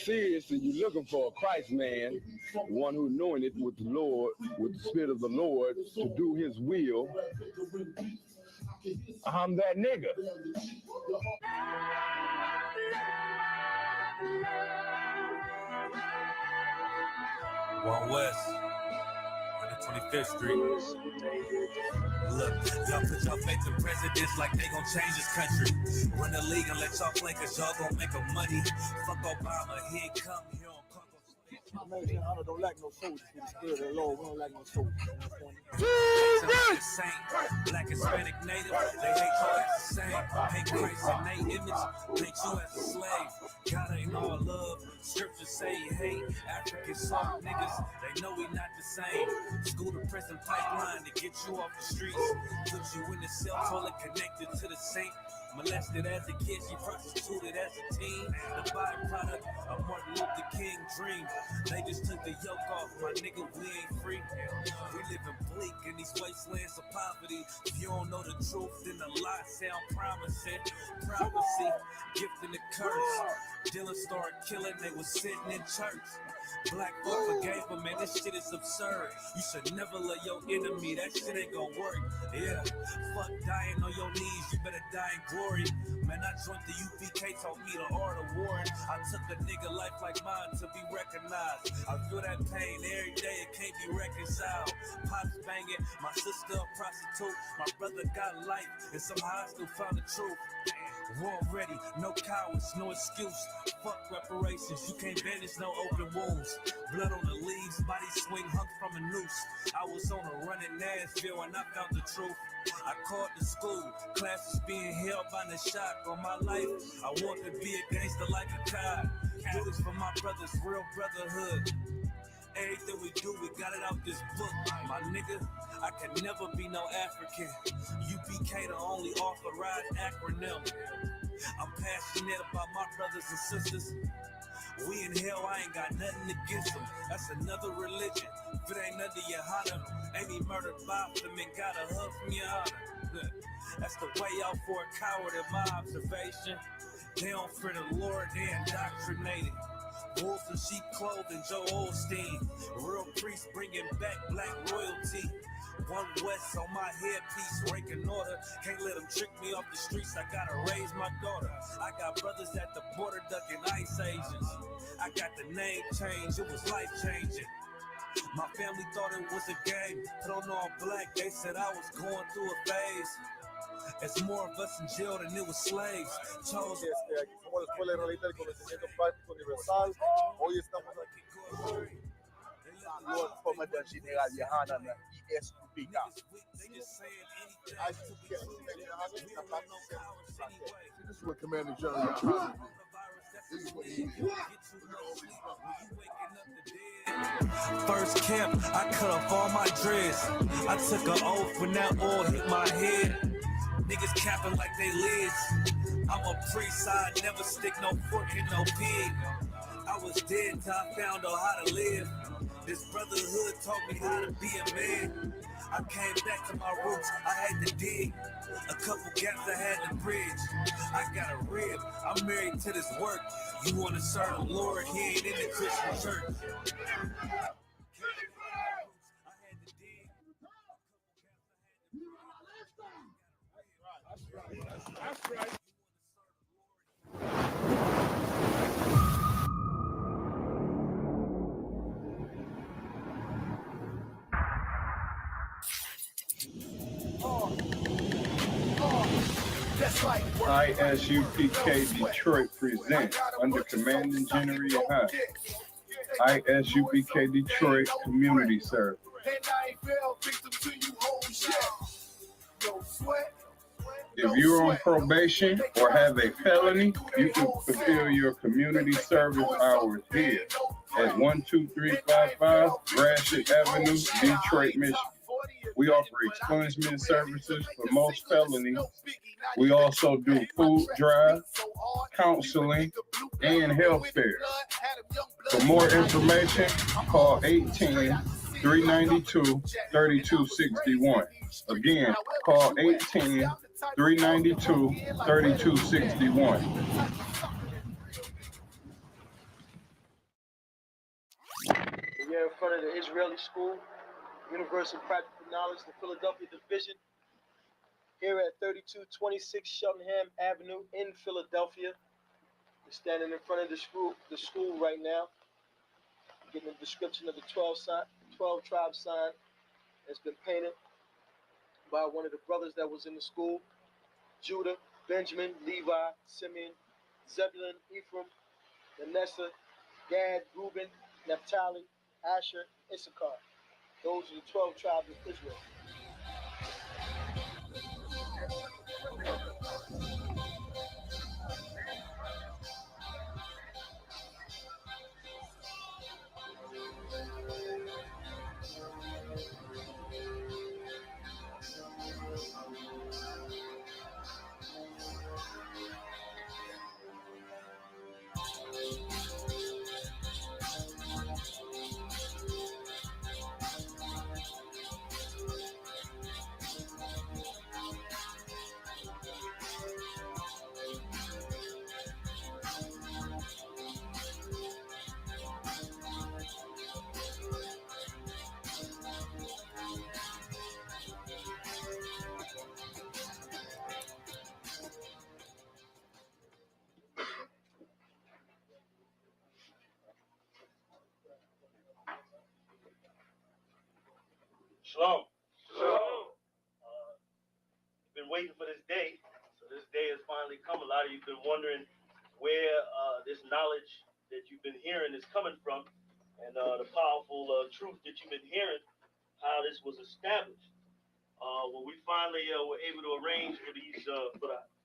Serious, and you're looking for a Christ man, one who knowing it with the Lord, with the Spirit of the Lord, to do His will. I'm that nigga. One West, 125th Street. Look, y'all put y'all faith in presidents like they gon' change this country. Run the league and let y'all play, cause y'all gon' make a money. Fuck Obama, he ain't come here on Congo. American honor don't like no soldiers. For the Spirit of the Lord, we don't like no soldiers. Black, Hispanic, Native, they hate y'all as the same. Hate Christ and they image, hate you as a slave. God ain't all love. Scriptures say he hate African soft niggas. They know we not the same. School to prison pipeline to get you off the streets. Put you in the cell toilet connected to the saint. Molested as a kid, she prostituted as a teen. The byproduct of Martin Luther King dream. They just took the yoke off, my nigga, we ain't free. We live in bleak in these wastelands of poverty. If you don't know the truth, then the lie sound promising. Prophecy, gift and the curse. Dylan started killing, they was sitting in church. Black folk forgave him, man, this shit is absurd. You should never love your enemy, that shit ain't gon' work. Yeah, fuck dying on your knees, you better die in glory. Man, I joined the UPK, taught me the art of warring. I took a nigga life like mine to be recognized. I feel that pain every day, it can't be reconciled. Pops banging, my sister a prostitute. My brother got life, and somehow I still found the truth. War ready, no cowards, no excuse. Fuck reparations, you can't banish no open wounds. Blood on the leaves, body swing hung from a noose. I was on a run in Nashville and I found the truth. I called the school, classes being held by the shock on my life. I want to be a gangster like a cop. Do this for my brothers, real brotherhood. Everything we do, we got it out this book. My nigga, I can never be no African. UPK the only authorized acronym. I'm passionate about my brothers and sisters. We in hell, I ain't got nothing against them. That's another religion. If it ain't under your honor, ain't he murdered by them and got a hug from your honor. That's the way out for a coward in my observation. They don't fear the Lord, they indoctrinated. Wolves in sheep clothing, Joe Osteen. Real priests bringing back black royalty. One West on my headpiece, ranking order. Can't let them trick me off the streets, I gotta raise my daughter. I got brothers at the border ducking ice agents. I got the name change, it was life changing. My family thought it was a game, put on all black, they said I was going through a phase. It's more of us in jail than it was slaves. Chose. Aquí somos la Escuela Israelita del Conocimiento Práctico Universal. Hoy estamos aquí en forma de general Yahana na ESUPK. This is what Commander General Yahana did. This is what he did. First camp, I cut off all my dreads. I took an oath when that oil hit my head. Niggas capping like they lids. I'm a priest, I never stick no fork in no pig. I was dead till I found out how to live. This brotherhood taught me how to be a man. I came back to my roots, I had to dig. A couple gaps I had to bridge. I got a rib, I'm married to this work. You wanna serve the Lord, he ain't in the Christian church. That's right. That's ISUPK Detroit presents under Commanding General High. ISUPK Detroit Community Service. If you're on probation or have a felony, you can fulfill your community service hours here at 12355 Gratiot Avenue, Detroit, Michigan. We offer expungement services for most felonies. We also do food drive, counseling, and health fairs. For more information, call 810-392-3261. Again, call 810-392-3261. We're in front of the Israeli School, Universal Practical Knowledge, the Philadelphia Division, here at 3226 Cheltenham Avenue in Philadelphia. We're standing in front of the school right now, getting a description of the 12 tribe sign that's been painted by one of the brothers that was in the school: Judah, Benjamin, Levi, Simeon, Zebulun, Ephraim, Manasseh, Gad, Reuben, Naphtali, Asher, Issachar. Those are the 12 tribes of Israel. Shalom. Shalom. Been waiting for this day, so this day has finally come. A lot of you've been wondering where this knowledge that you've been hearing is coming from, and the powerful truth that you've been hearing, how this was established. When we finally were able to arrange for the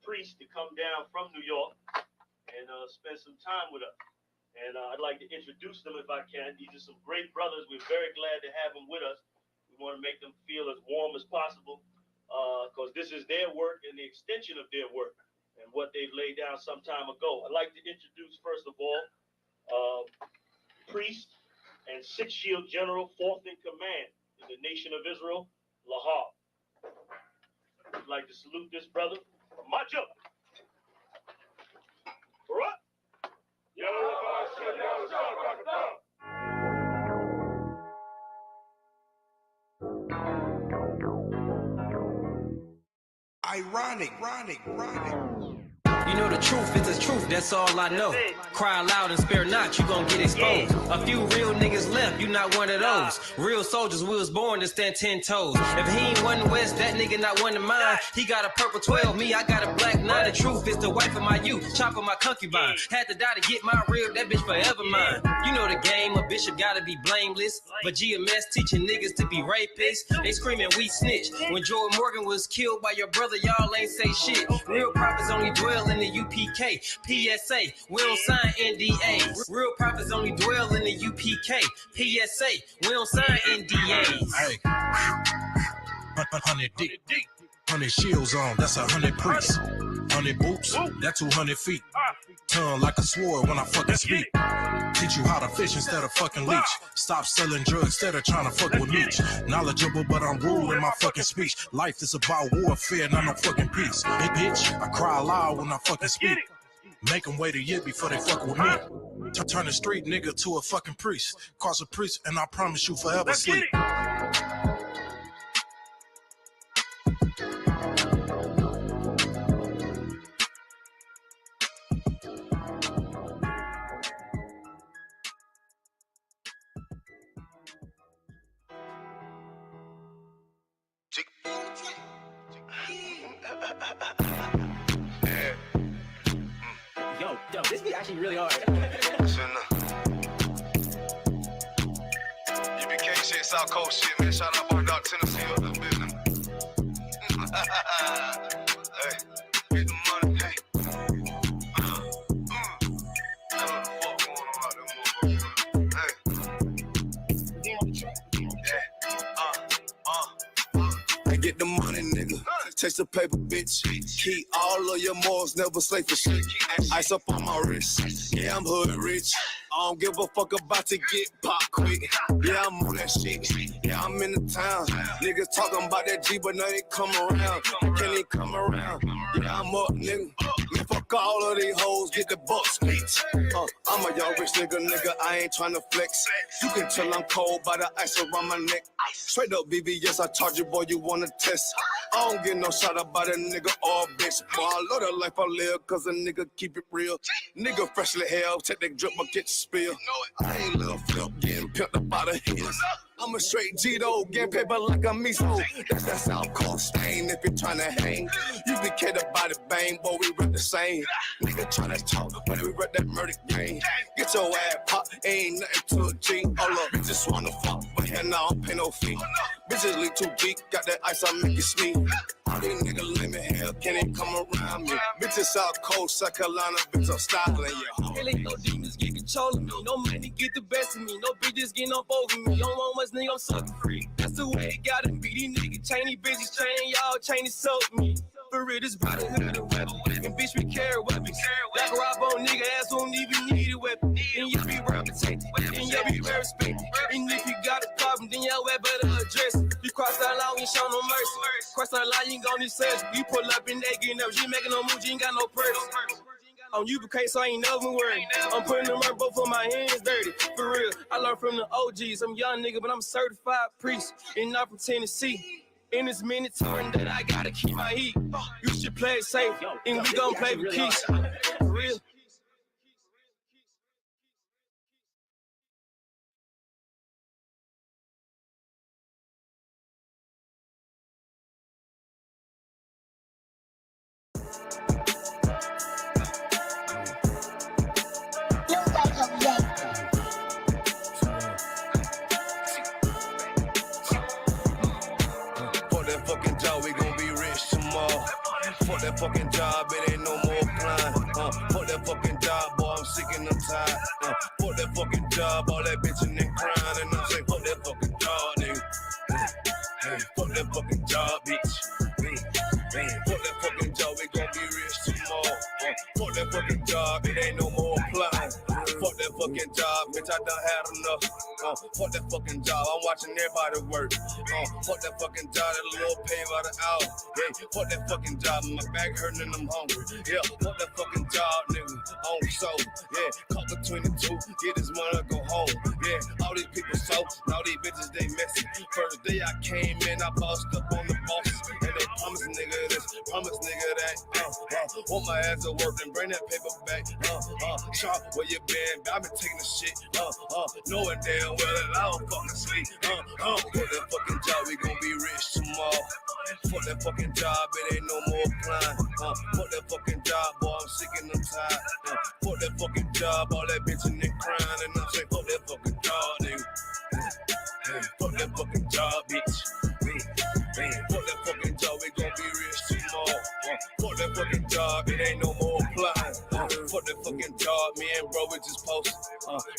priests to come down from New York and spend some time with us. And I'd like to introduce them if I can. These are some great brothers. We're very glad to have them with us. We want to make them feel as warm as possible, because this is their work and the extension of their work and what they've laid down some time ago. I'd like to introduce, first of all, priest and Sixth Shield General, fourth in command in the nation of Israel, Lahab. I'd like to salute this brother, Maja. Barak. Ironic. You know the truth is the truth, that's all I know. Cry loud and spare not, you gon' get exposed. A few real niggas left, you not one of those. Real soldiers, we was born to stand 10 toes. If he ain't one West, that nigga not one of mine. He got a purple 12, me, I got a black 9. The truth is the wife of my youth, chop of my concubine. Had to die to get my real, that bitch forever mine. You know the game, a bishop gotta be blameless. But GMS teaching niggas to be rapists. They screaming we snitch. When Jordan Morgan was killed by your brother, y'all ain't say shit. Real prophets only dwell in the UPK. PSA, we don't sign NDAs. Real prophets only dwell in the UPK. PSA, we don't sign NDAs. Hey, 100 deep, 100 shields on, that's 100 priests. 100 boots, that's 200 feet. Tongue like a sword when I fucking speak. Teach you how to fish instead of fucking leech. Stop selling drugs instead of trying to fuck with me. Knowledgeable, but I'm rude in my fucking speech. Life is about warfare, not no fucking peace. Hey, bitch, I cry loud when I fucking speak. Make them wait a year before they fuck with me. Turn a street nigga to a fucking priest. Cause a priest, and I promise you forever sleep. Yo, this be actually really hard. UBK shit, South Coast shit, man. Shout out Bar Dog, Tennessee, up the building. Hey, get the money, hey. Get the money, nigga. Taste the paper, bitch. Keep all of your morals, never slave for shit. Ice up on my wrist. Yeah, I'm hood rich. I don't give a fuck about to get pop quick. Yeah, I'm on that shit. Yeah, I'm in the town. Niggas talking about that G, but now they come around. Can't even come around. Yeah, I'm up, nigga. Man, fuck all of these hoes, get the bucks, bitch. I'm a young rich nigga, I ain't tryna flex. You can tell I'm cold by the ice around my neck. Straight up, BBS, I charge you, boy, you wanna test. I don't get no shot about a nigga or a bitch. Boy, I love the life I live, cause a nigga keep it real. Nigga freshly hell, take that drip, but get spill. I ain't little flip, getting pimped up out of his. I'm a straight G though, getting paper like a miso. That's that South Coast stain if you're tryna hang. You be catered by the bang, boy, we rep the same. Nigga tryna talk, but we rep that murder game. Get your ass pop, ain't nothing to a G. All up, bitches wanna fuck, but hell no, I don't pay no fee. Bitches leak too deep, got that ice, I make it sneeze. All these niggas lame in hell, can't even come around me. Bitches South Coast, South Carolina, bitch, I'm styling, yeah. Hell ain't no demons get control of me. No money get the best of me. No bitches getting up over me. Don't want much nigga, I'm sucking free. That's the way it gotta be. These niggas chainy bitches training y'all, chainy soak me. For real, this brotherhood of weapon. And bitch, we carry weapons. Like a rob on nigga ass don't even need a weapon. And you be reputation. And you be very respected. And if you got a problem, then y'all better address it. You cross that line, we ain't show no mercy. Cross that line, you ain't gon' need search. You pull up and they get nervous. You ain't making no move, you ain't got no purse. On UBK, so I ain't never worried. I'm putting them right, both of my hands dirty. For real, I learned from the OGs. I'm a young nigga, but I'm a certified priest. And not from Tennessee. In this minute turn that I gotta keep my heat. You should play it safe, and we gon' play with keys. For real. Fuck that fucking job, it ain't no more applying. Fuck that fucking job, boy, I'm sick and I'm tired. Fuck that fucking job, all that bitching and crying. And I'm saying, fuck that fucking job, nigga. Hey, fuck that fucking job, bitch. Fuck that fucking job, we gon' be rich tomorrow. Fuck that fucking job, it ain't no more applying. Fuck that fucking job, bitch, I done had enough. Fuck that fucking job, I'm watching everybody work. Fuck that fucking job, that little pay by the hour. Yeah, fuck that fucking job, my back hurting and I'm hungry. Yeah, fuck that fucking job, nigga, on soul. Yeah, caught the 22, get this money, go home. Yeah, all these people so, now these bitches, they messy. First day I came in, I bossed up on the bosses. And they promise nigga this, promise nigga that. Want my ass to work and bring that paper back. Sharp, where you been? I been taking the shit. Knowing damn well that I don't fucking sleep. Fuck that fucking job, we gon' be rich tomorrow. Fuck that fucking job, it ain't no more applying. Fuck that fucking job, boy, I'm sick and I'm tired. Fuck that fucking job, all that bitching and crying. And I'm saying, fuck that fucking job, nigga. Fuck that fucking job, bitch. Fuck that fucking job, we gon' be rich tomorrow. Fuck that fucking job, it ain't no more applying. Fuck that fucking job, me and bro, we just posted.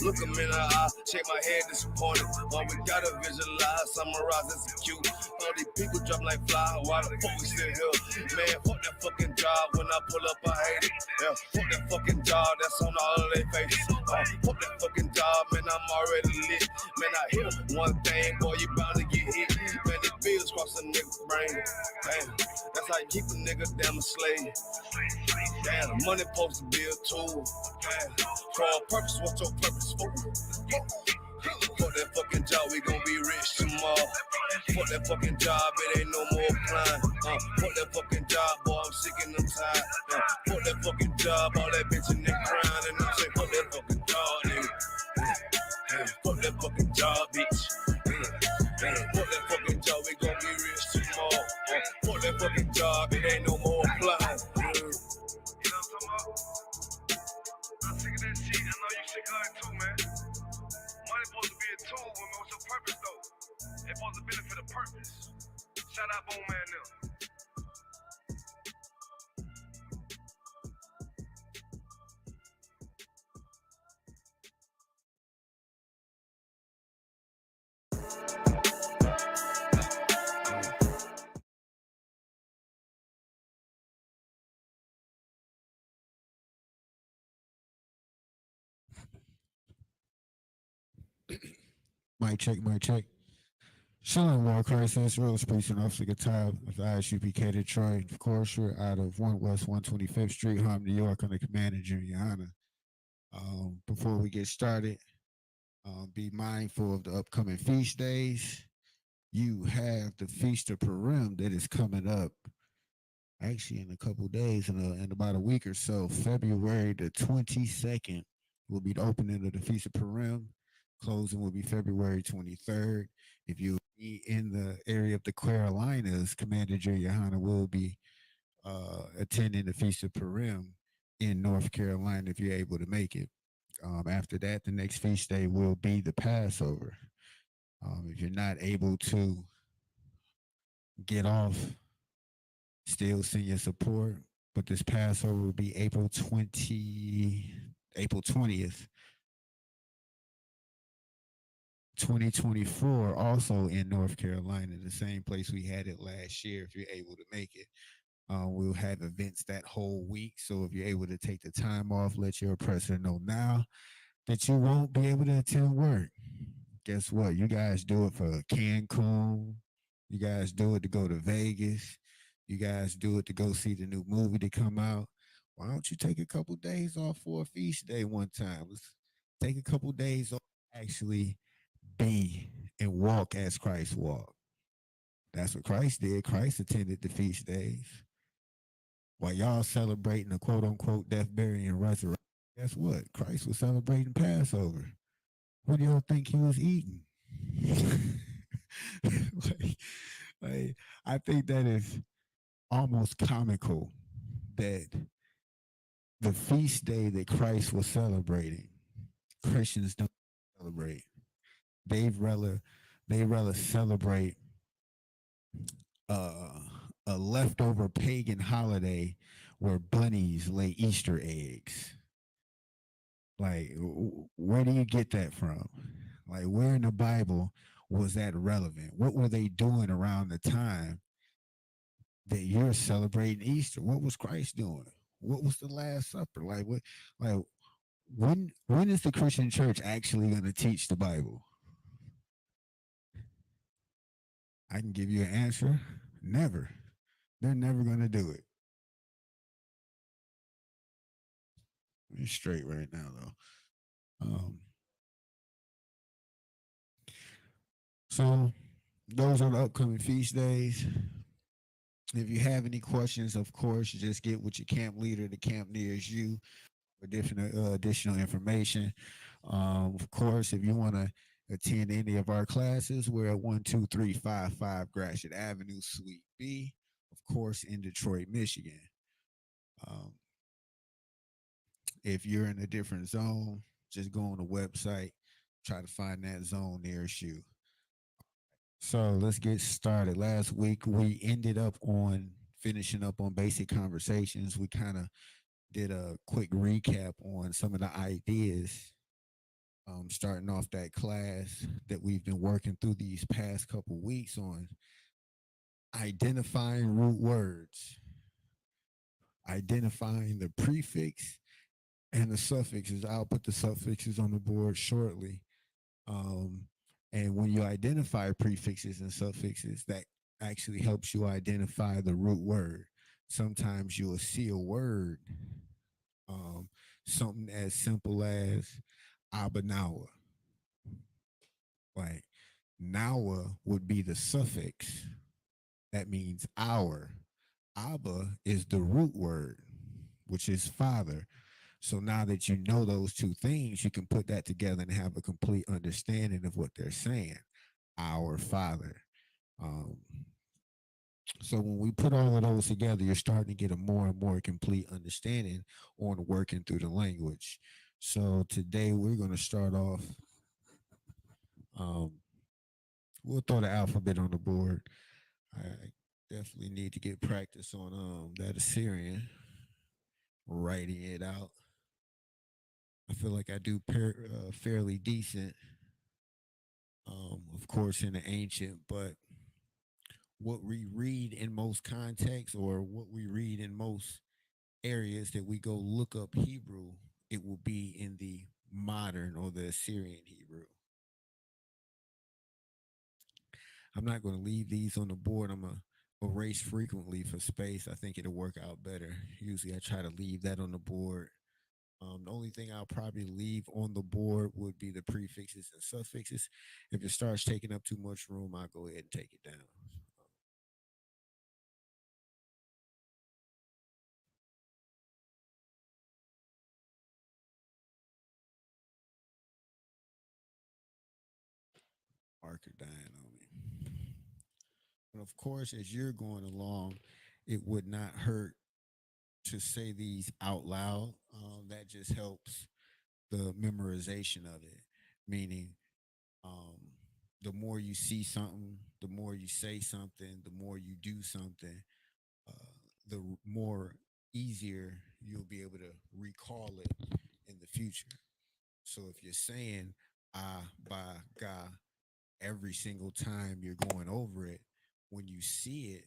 Look him in the eye, shake my head disappointed. We gotta visualize, summarize, execute. All these people drop like fly, why the fuck we still here? Man, fuck that fucking job, when I pull up, I hate it. Yeah, fuck that fucking job, that's on all of their faces. Fuck that fucking job, man, I'm already lit. Man, I hear one thing, boy, you bound to get hit. Man, the bills cross a nigga's brain. Damn, that's how you keep a nigga damn a slave. Damn, the money supposed to be a tool. Damn, for a purpose, what's your purpose for? Fuck that fucking job, we gon' be rich tomorrow. Fuck that fucking job, it ain't no more applying. Fuck that fucking job, boy, I'm sick and I'm tired. Fuck that fucking job, all that bitching and crying. And I'm saying, fuck that fucking job, nigga. Fuck that fucking job, bitch. Fuck that fucking job, we gon' be rich tomorrow. Fuck that fucking job, it ain't no more applying. You know what I'm talking about? Cheat, I know you sick of it too, man. Money supposed to be a tool, but what's your purpose though? It's supposed to benefit a purpose. Shout out Boom Man now. Mic check, mic check. Shalom, War Crisis, Rose Priest and Officer Guitar of ISUPK Detroit. Of course, we're out of 1 West 125th Street, Harlem, New York, under command of Junior Honor. Before we get started, be mindful of the upcoming feast days. You have the Feast of Purim that is coming up actually in a couple days, in about a week or so. February the 22nd will be the opening of the Feast of Purim. Closing will be February 23rd. If you be in the area of the Carolinas, Commander Junior Honor will be attending the Feast of Purim in North Carolina if you're able to make it. After that, the next feast day will be the Passover. If you're not able to get off, still send your support. But this Passover will be April 20th. 2024, also in North Carolina, the same place we had it last year. If you're able to make it, we'll have events that whole week. So if you're able to take the time off, let your oppressor know now that you won't be able to attend work. Guess what? You guys do it for Cancun. You guys do it to go to Vegas. You guys do it to go see the new movie to come out. Why don't you take a couple days off for a feast day one time? Let's take a couple days off, actually be and walk as Christ walked. That's what Christ did. Christ attended the feast days. While y'all celebrating the quote unquote death, burial, and resurrection, guess what? Christ was celebrating Passover. What do y'all think he was eating? I think that is almost comical that the feast day that Christ was celebrating, Christians don't celebrate. They rather celebrate a leftover pagan holiday where bunnies lay Easter eggs. Like, where do you get that from? Like, where in the Bible was that relevant? What were they doing around the time that you're celebrating Easter? What was Christ doing? What was the Last Supper? Like, what? Like, when is the Christian church actually going to teach the Bible? I can give you an answer. Never. They're never going to do it. We're straight right now, though. So those are the upcoming feast days. If you have any questions, of course, just get with your camp leader, the camp nearest you, for different additional information. Of course, if you want to attend any of our classes, we're at 12355 Gratiot Avenue, Suite B, of course, in Detroit, Michigan. If you're in a different zone, just go on the website, try to find that zone nearest you. So let's get started. Last week, we ended up on finishing up on basic conversations. We kind of did a quick recap on some of the ideas, starting off that class that we've been working through these past couple weeks on identifying root words, identifying the prefix and the suffixes. I'll put the suffixes on the board shortly. And when you identify prefixes and suffixes, that actually helps you identify the root word. Sometimes you'll see a word, something as simple as Abanawa. Like, Nawa would be the suffix. That means our. Abba is the root word, which is father. So now that you know those two things, you can put that together and have a complete understanding of what they're saying. Our Father. So when we put all of those together, you're starting to get a more and more complete understanding on working through the language. So today we're going to start off. Um, we'll throw the alphabet on the board. I definitely need to get practice on that Assyrian, writing it out. I feel like I do fairly decent, of course, in the ancient, but what we read in most contexts or what we read in most areas that we go look up Hebrew, it will be in the modern or the Assyrian Hebrew. I'm not going to leave these on the board. I'm going to erase frequently for space. I think it'll work out better. Usually I try to leave that on the board. The only thing I'll probably leave on the board would be the prefixes and suffixes. If it starts taking up too much room, I'll go ahead and take it down. Marker dying on me. But of course, as you're going along, it would not hurt to say these out loud. That just helps the memorization of it. Meaning, um, the more you see something, the more you say something, the more you do something, the more easier you'll be able to recall it in the future. So if you're saying ah, ba, ga every single time you're going over it, when you see it,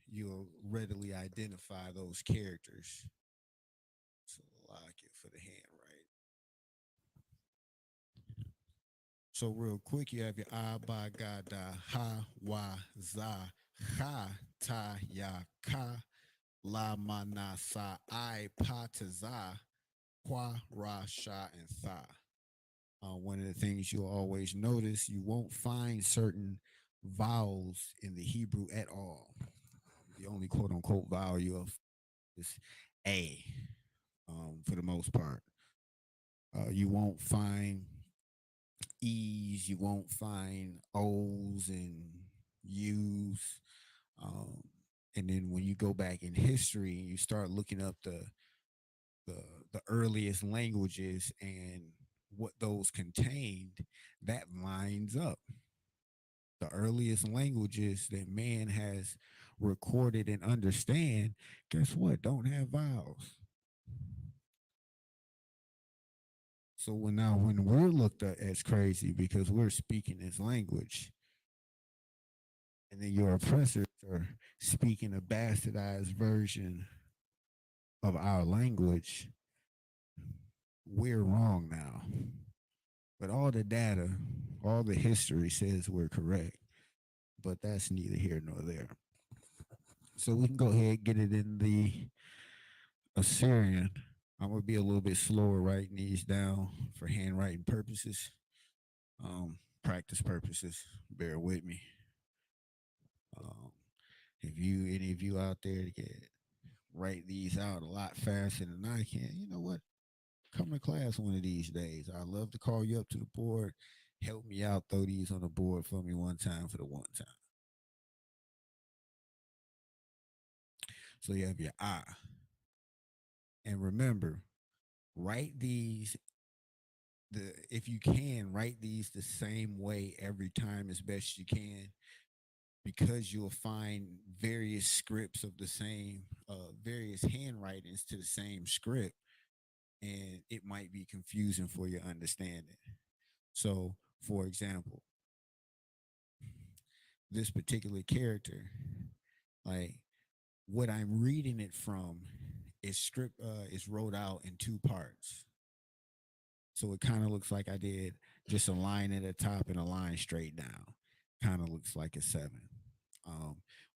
you'll readily identify those characters. So lock it for the handwriting. So real quick, you have your ah, ba, ga, da, ha, wa, za, ha, ta, ya, ka, la, ma, na, sa, I, pa, ta, za, qua, ra, sha, and tha. One of the things you'll always notice, you won't find certain vowels in the Hebrew at all. The only quote unquote vowel you have is A, for the most part. You won't find E's, you won't find O's and U's. Um, and then when you go back in history, you start looking up the the earliest languages and what those contained, that lines up. The earliest languages that man has recorded and understand, guess what? Don't have vowels. So when we're looked at as crazy because we're speaking this language, and then your oppressors are speaking a bastardized version of our language, we're wrong now. But all the data, all the history says we're correct. But that's neither here nor there. So we can go ahead and get it in the Assyrian. I'm gonna be a little bit slower writing these down for handwriting purposes, practice purposes. Bear with me. Um, if you any of you out there get write these out a lot faster than I can, you know what? Come to class one of these days. I'd love to call you up to the board. Help me out. Throw these on the board for me one time for the one time. So you have your I. And remember, write these if you can, write these the same way every time as best you can, because you'll find various scripts of the same various handwritings to the same script, and it might be confusing for your understanding. So for example, this particular character, like what I'm reading it from is wrote out in two parts. So it kind of looks like I did just a line at the top and a line straight down. Kind of looks like a 7.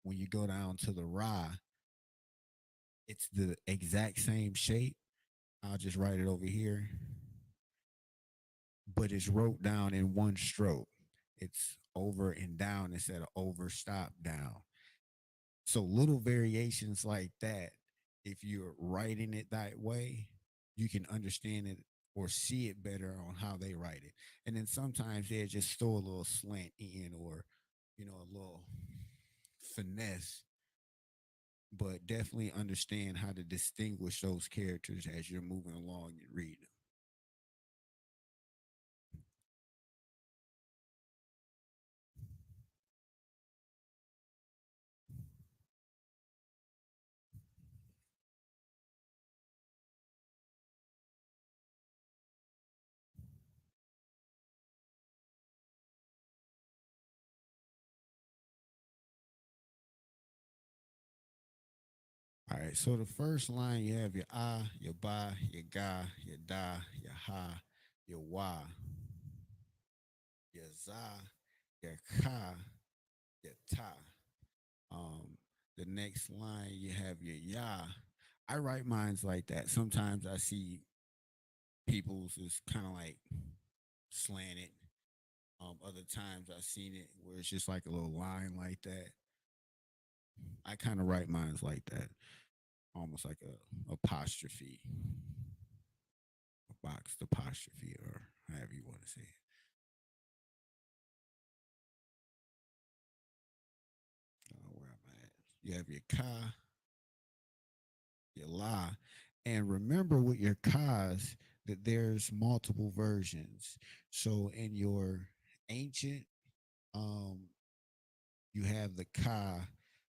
When you go down to the Ra, it's the exact same shape. I'll just write it over here, but it's wrote down in one stroke. It's over and down instead of over, stop, down. So little variations like that, if you're writing it that way, you can understand it or see it better on how they write it. And then sometimes they just throw a little slant in or, a little finesse, but definitely understand how to distinguish those characters as you're moving along and reading them. right. So the first line you have your ah, your ba, your ga, your da, your ha, your wa, your za, your ka, your ta. Um, the next line you have your ya. I write mines like that. Sometimes I see people's is kind of like slanted. Other times I've seen it where it's just like a little line like that. I kind of write mines like that, almost like a apostrophe, a boxed apostrophe, or however you want to say it. Where am I at? You have your ka, your la, and remember with your kas that there's multiple versions. So in your ancient, um, you have the ka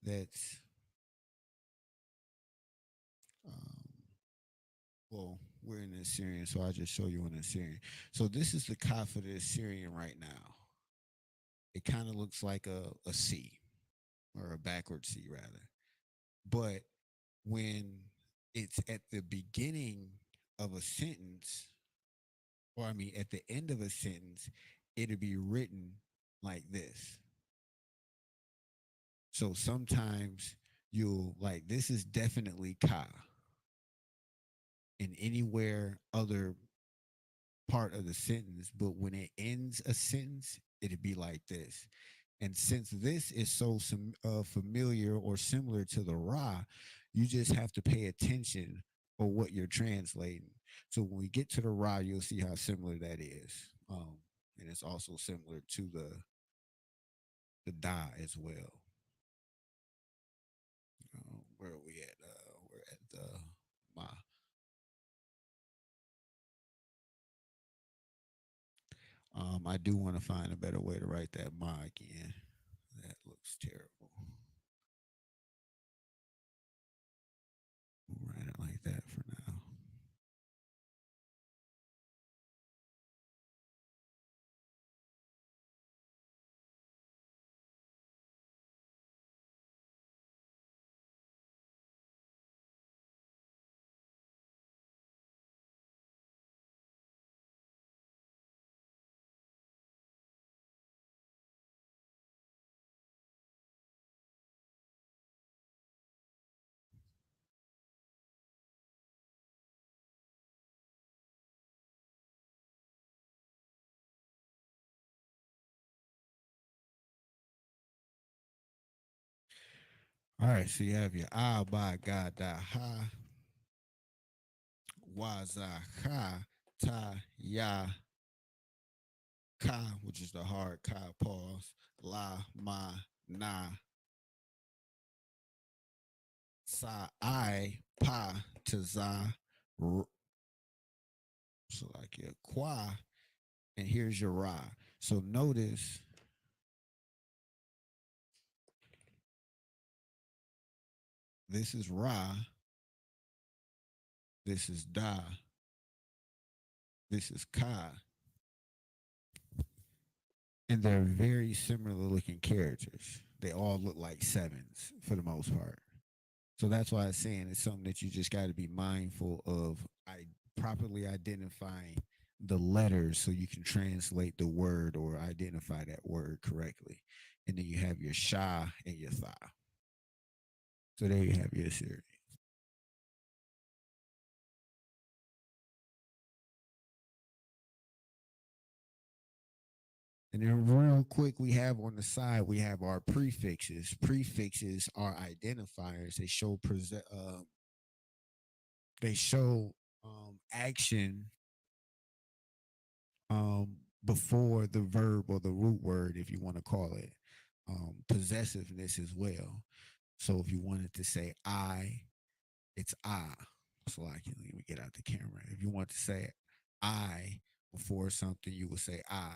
that's um, well, we're in the Assyrian, so I'll just show you in the Assyrian. So this is the ka for the Assyrian right now. It kind of looks like a C or a backward C rather. But when it's at the beginning of a sentence, or I mean at the end of a sentence, it'll be written like this. So sometimes you'll like this is definitely ka. In anywhere other part of the sentence, but when it ends a sentence, it'd be like this. And since this is so familiar or similar to the Ra, you just have to pay attention for what you're translating. So when we get to the Ra, you'll see how similar that is. And it's also similar to the Da as well. Where are we at? We're at the Ma. I do want to find a better way to write that Ma again. That looks terrible. We'll write it like that for now. All right, so you have your ah, ba, ga, da, ha, wa, za, ha, ta, ya, ka, which is the hard ka pause, la, ma, na, sa, I, pa, to za, so like your qua, and here's your ra. So notice this is ra, this is da, this is ka, and they're very similar looking characters. They all look like sevens for the most part. So that's why I'm saying it's something that you just got to be mindful of. Properly identifying the letters so you can translate the word or identify that word correctly. And then you have your sha and your tha. So there you have your series. And then real quick, we have on the side, we have our prefixes. Prefixes are identifiers. They show action before the verb or the root word, if you want to call it, possessiveness as well. So if you wanted to say I, it's I. So like, let me get out the camera. If you want to say I before something, you would say I.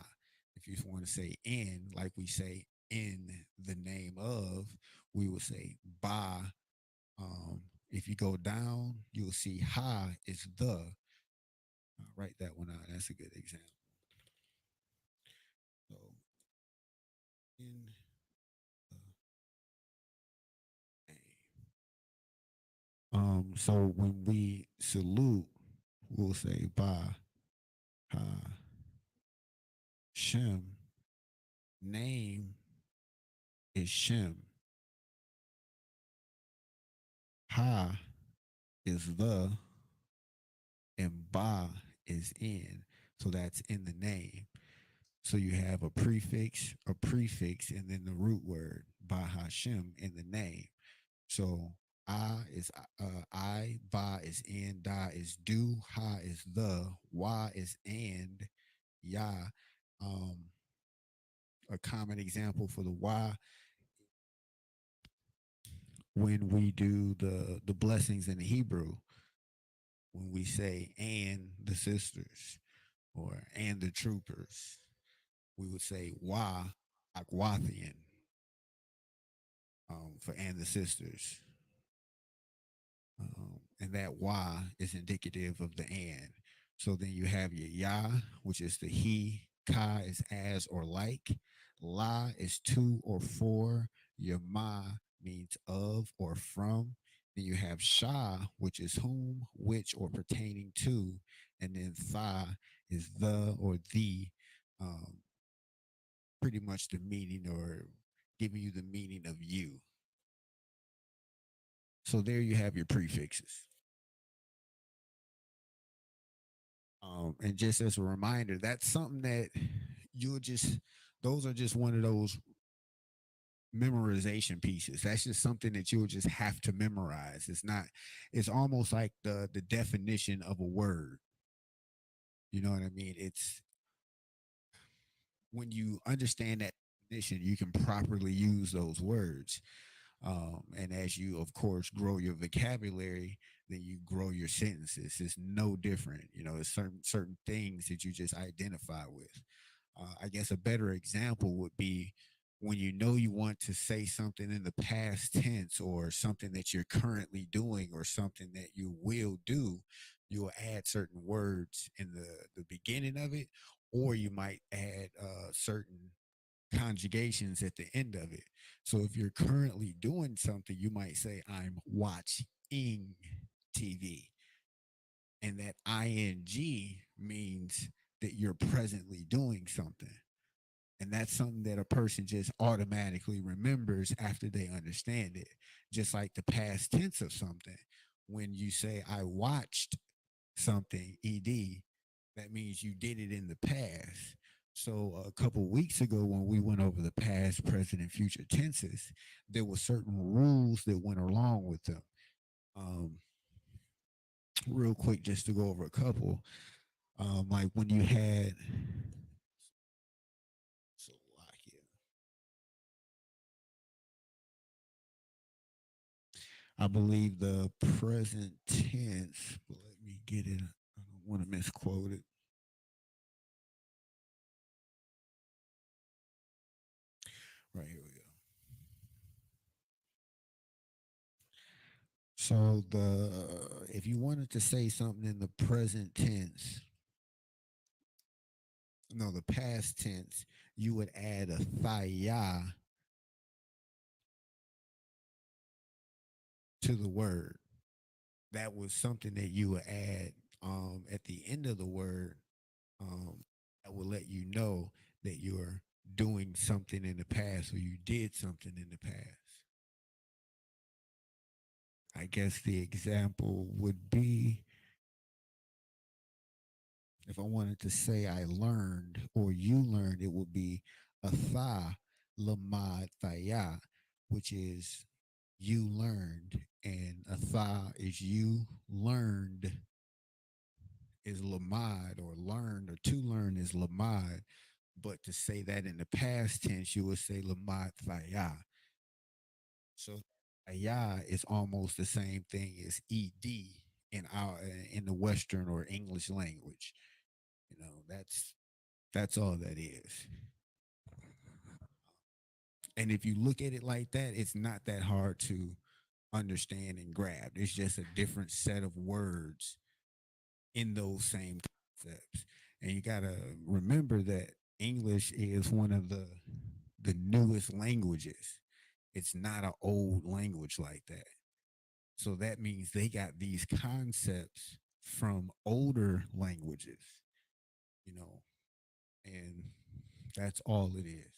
If you want to say in, like we say in the name of, we will say ba. If you go down, you'll see ha is the. I'll write that one out. That's a good example. So in the name So when we salute, we'll say Ba Ha Shem. Name is Shem. Ha is the, and Ba is in. So that's in the name. So you have a prefix, and then the root word Ba Hashem in the name. So I, Ba is in, Da is do, Ha is the, Wa is and, Ya. Um, a common example for the Wa, when we do the blessings in the Hebrew, when we say and the sisters or and the troopers, we would say Wa Akwathian, for and the sisters. And that Wa is indicative of the and. So then you have your Ya, which is the he, Ka is as or like, La is to or for, your Ma means of or from. Then you have Sha, which is whom, which, or pertaining to. And then Tha is the or the, um, pretty much the meaning or giving you the meaning of you. So there you have your prefixes. And just as a reminder, that's something that you'll just, those are just one of those memorization pieces. That's just something that you'll just have to memorize. It's not, it's almost like the definition of a word. You know what I mean? It's when you understand that definition, you can properly use those words. And as you, of course, grow your vocabulary, then you grow your sentences. It's no different. You know, it's certain things that you just identify with. I guess a better example would be when you know you want to say something in the past tense or something that you're currently doing or something that you will do, you'll add certain words in the beginning of it, or you might add certain conjugations at the end of it. So if you're currently doing something, you might say, I'm watching TV. And that ing means that you're presently doing something. And that's something that a person just automatically remembers after they understand it. Just like the past tense of something. When you say, I watched something, ed, that means you did it in the past. So a couple weeks ago, when we went over the past, present, and future tenses, there were certain rules that went along with them. Real quick, just to go over a couple, like when you had, I believe the present tense, but let me get it. I don't want to misquote it. Right, here we go. So if you wanted to say something in the present tense, no, the past tense, you would add a thaya to the word. That was something that you would add at the end of the word, that will let you know that you're doing something in the past or you did something in the past. I guess the example would be if I wanted to say I learned or you learned, it would be atha lamad thaya, which is you learned, and atha is you learned is lamad, or learned or to learn is lamad. But to say that in the past tense, you would say lamad thaya. So thaya is almost the same thing as ed in the Western or English language. You know, that's all that is. And if you look at it like that, it's not that hard to understand and grab. It's just a different set of words in those same concepts. And you got to remember that English is one of the newest languages. It's not an old language like that. So that means they got these concepts from older languages, you know, and that's all it is.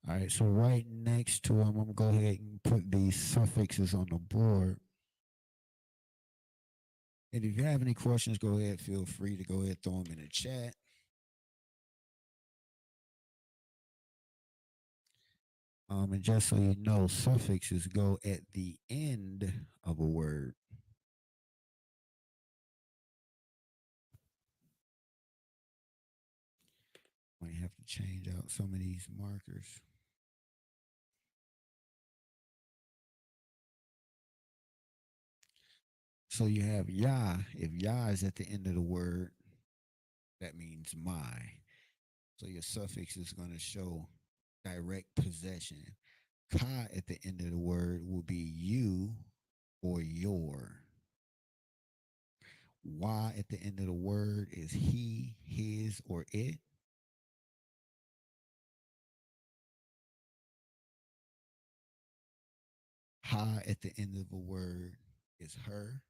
All right, so right next to them, I'm gonna go ahead and put these suffixes on the board. And if you have any questions, go ahead, feel free to go ahead, throw them in the chat. And just so you know, suffixes go at the end of a word. Might have to change out some of these markers. So you have Yah. If Yah is at the end of the word, that means my. So your suffix is going to show direct possession. Ka at the end of the word will be you or your. Y at the end of the word is he, his, or it. Ha at the end of a word is her.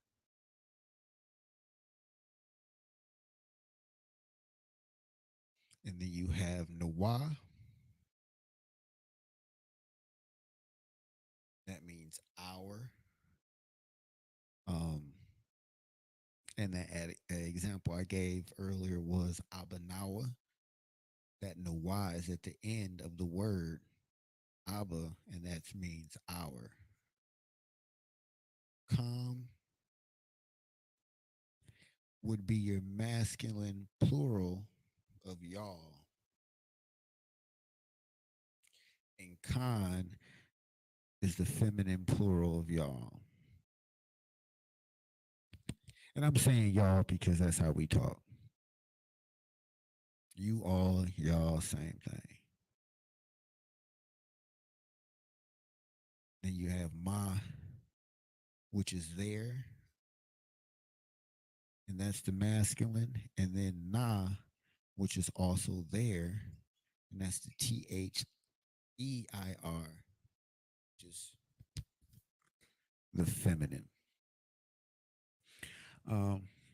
And then you have Nawa. That means our. Um, and that example I gave earlier was Abanawa. That Nawa is at the end of the word Abba, and that means our. Kam would be your masculine plural of y'all. And Khan is the feminine plural of y'all. And I'm saying y'all because that's how we talk. You all, y'all, same thing. Then you have ma, which is there, and that's the masculine. And then na, which is also there, and that's the THEIR, which is the feminine.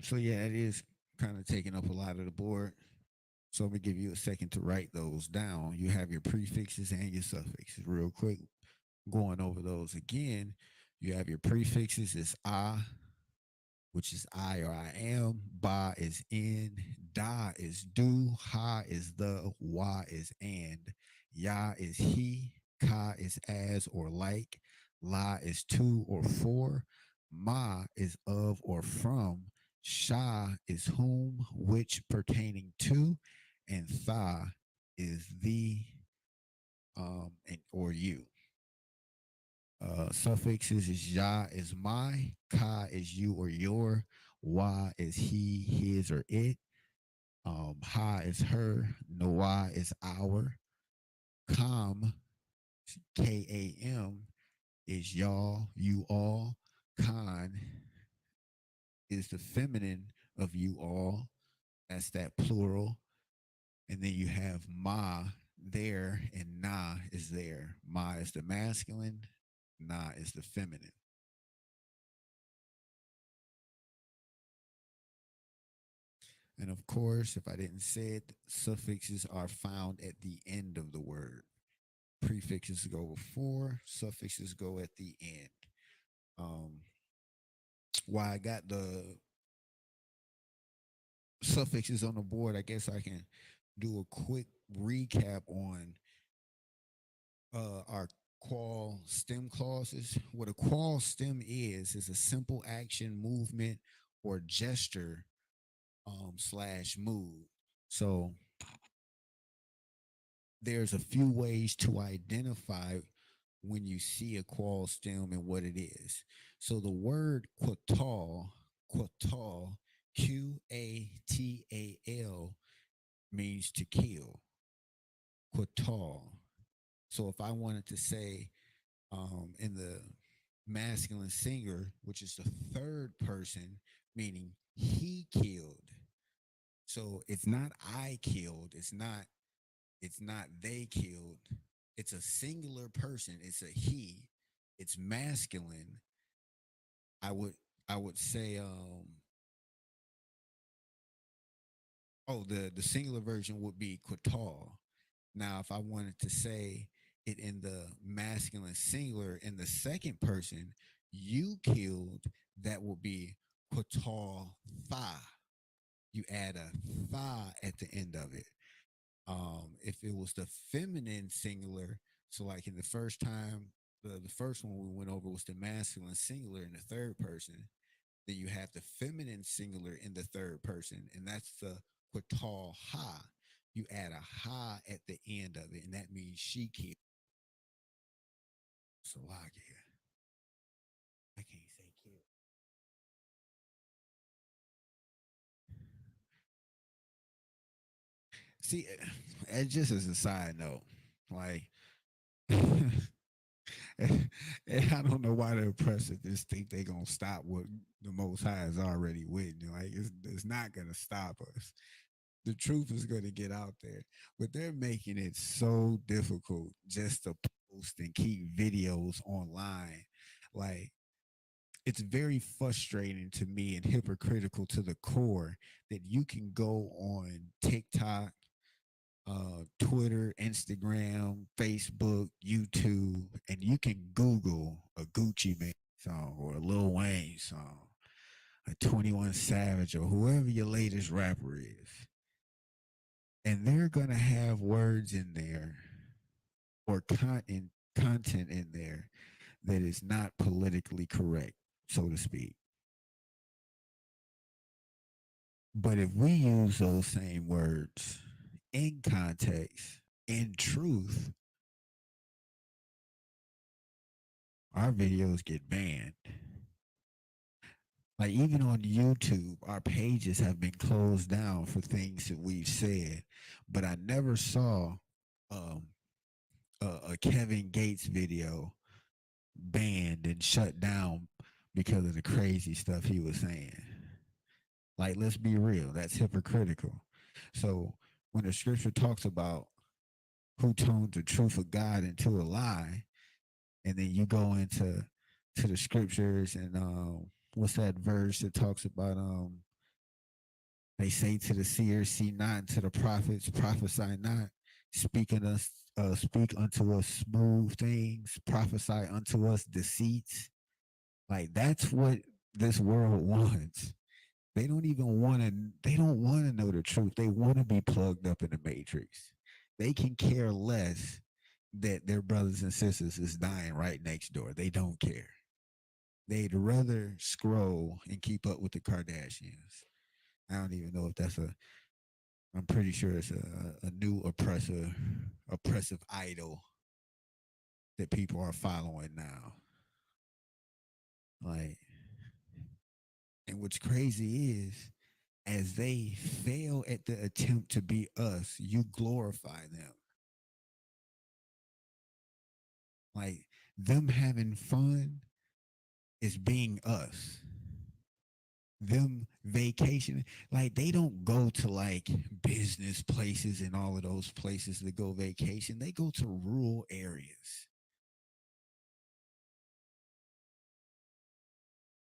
So yeah, it is kind of taking up a lot of the board. So I'm gonna give you a second to write those down. You have your prefixes and your suffixes. Real quick, going over those again. You have your prefixes is which is I or I am. Ba is in. Da is do. Ha is the. Wa is and. Ya is he. Ka is as or like. La is to or for. Ma is of or from. Sha is whom, which pertaining to. And tha is the and or you. Suffixes is ya is my, ka is you or your, wa is he, his, or it. Ha is her, noa is our. Kam, Kam, is y'all, you all. Khan is the feminine of you all. That's that plural. And then you have ma there, and na is there. Ma is the masculine, na is the feminine. And of course, if I didn't say it, suffixes are found at the end of the word. Prefixes go before, suffixes go at the end. Why I got the suffixes on the board, I guess I can do a quick recap on our qual stem clauses. What a qual stem is a simple action, movement, or gesture slash move. So there's a few ways to identify when you see a qual stem and what it is. So the word quatal, Qatal, means to kill. Quatal. So if I wanted to say in the masculine singular, which is the third person, meaning he killed. So it's not I killed. It's not It's not they killed. It's a singular person. It's a he. It's masculine. I would I would say the singular version would be Qatal. Now if I wanted to say it in the masculine singular in the second person, you killed, that would be Qatal Tha. You add a Tha at the end of it. If it was the feminine singular, so like in the first time, the first one we went over was the masculine singular in the third person. Then you have the feminine singular in the third person, and that's the Qatal Ha. You add a Ha at the end of it, and that means she killed. Salagia. I can't say kill. See, just as a side note, like, and I don't know why the oppressors just think they're gonna stop what the Most High has already written. Like, it's not gonna stop us. The truth is gonna get out there, but they're making it so difficult just to post and keep videos online. Like, it's very frustrating to me and hypocritical to the core that you can go on TikTok, Twitter, Instagram, Facebook, YouTube, and you can Google a Gucci Mane song or a Lil Wayne song, a 21 Savage, or whoever your latest rapper is. And they're going to have words in there or content in there that is not politically correct, so to speak. But if we use those same words in context, in truth, our videos get banned. Like, even on YouTube, our pages have been closed down for things that we've said. But I never saw um, a Kevin Gates video banned and shut down because of the crazy stuff he was saying. Like, let's be real, that's hypocritical. So when the scripture talks about who turned the truth of God into a lie, and then you go into the scriptures and what's that verse that talks about they say to the seers, see not, and to the prophets, prophesy not, speak unto us smooth things, prophesy unto us deceits. Like, that's what this world wants. They don't even want to, they don't want to know the truth. They want to be plugged up in the matrix. They can care less that their brothers and sisters is dying right next door. They don't care. They'd rather scroll and keep up with the Kardashians. I don't even know if that's I'm pretty sure it's a new oppressive idol that people are following now. Like, and what's crazy is, as they fail at the attempt to be us, you glorify them. Like, them having fun is being us. Them vacationing, like, they don't go to like business places and all of those places to go vacation. They go to rural areas.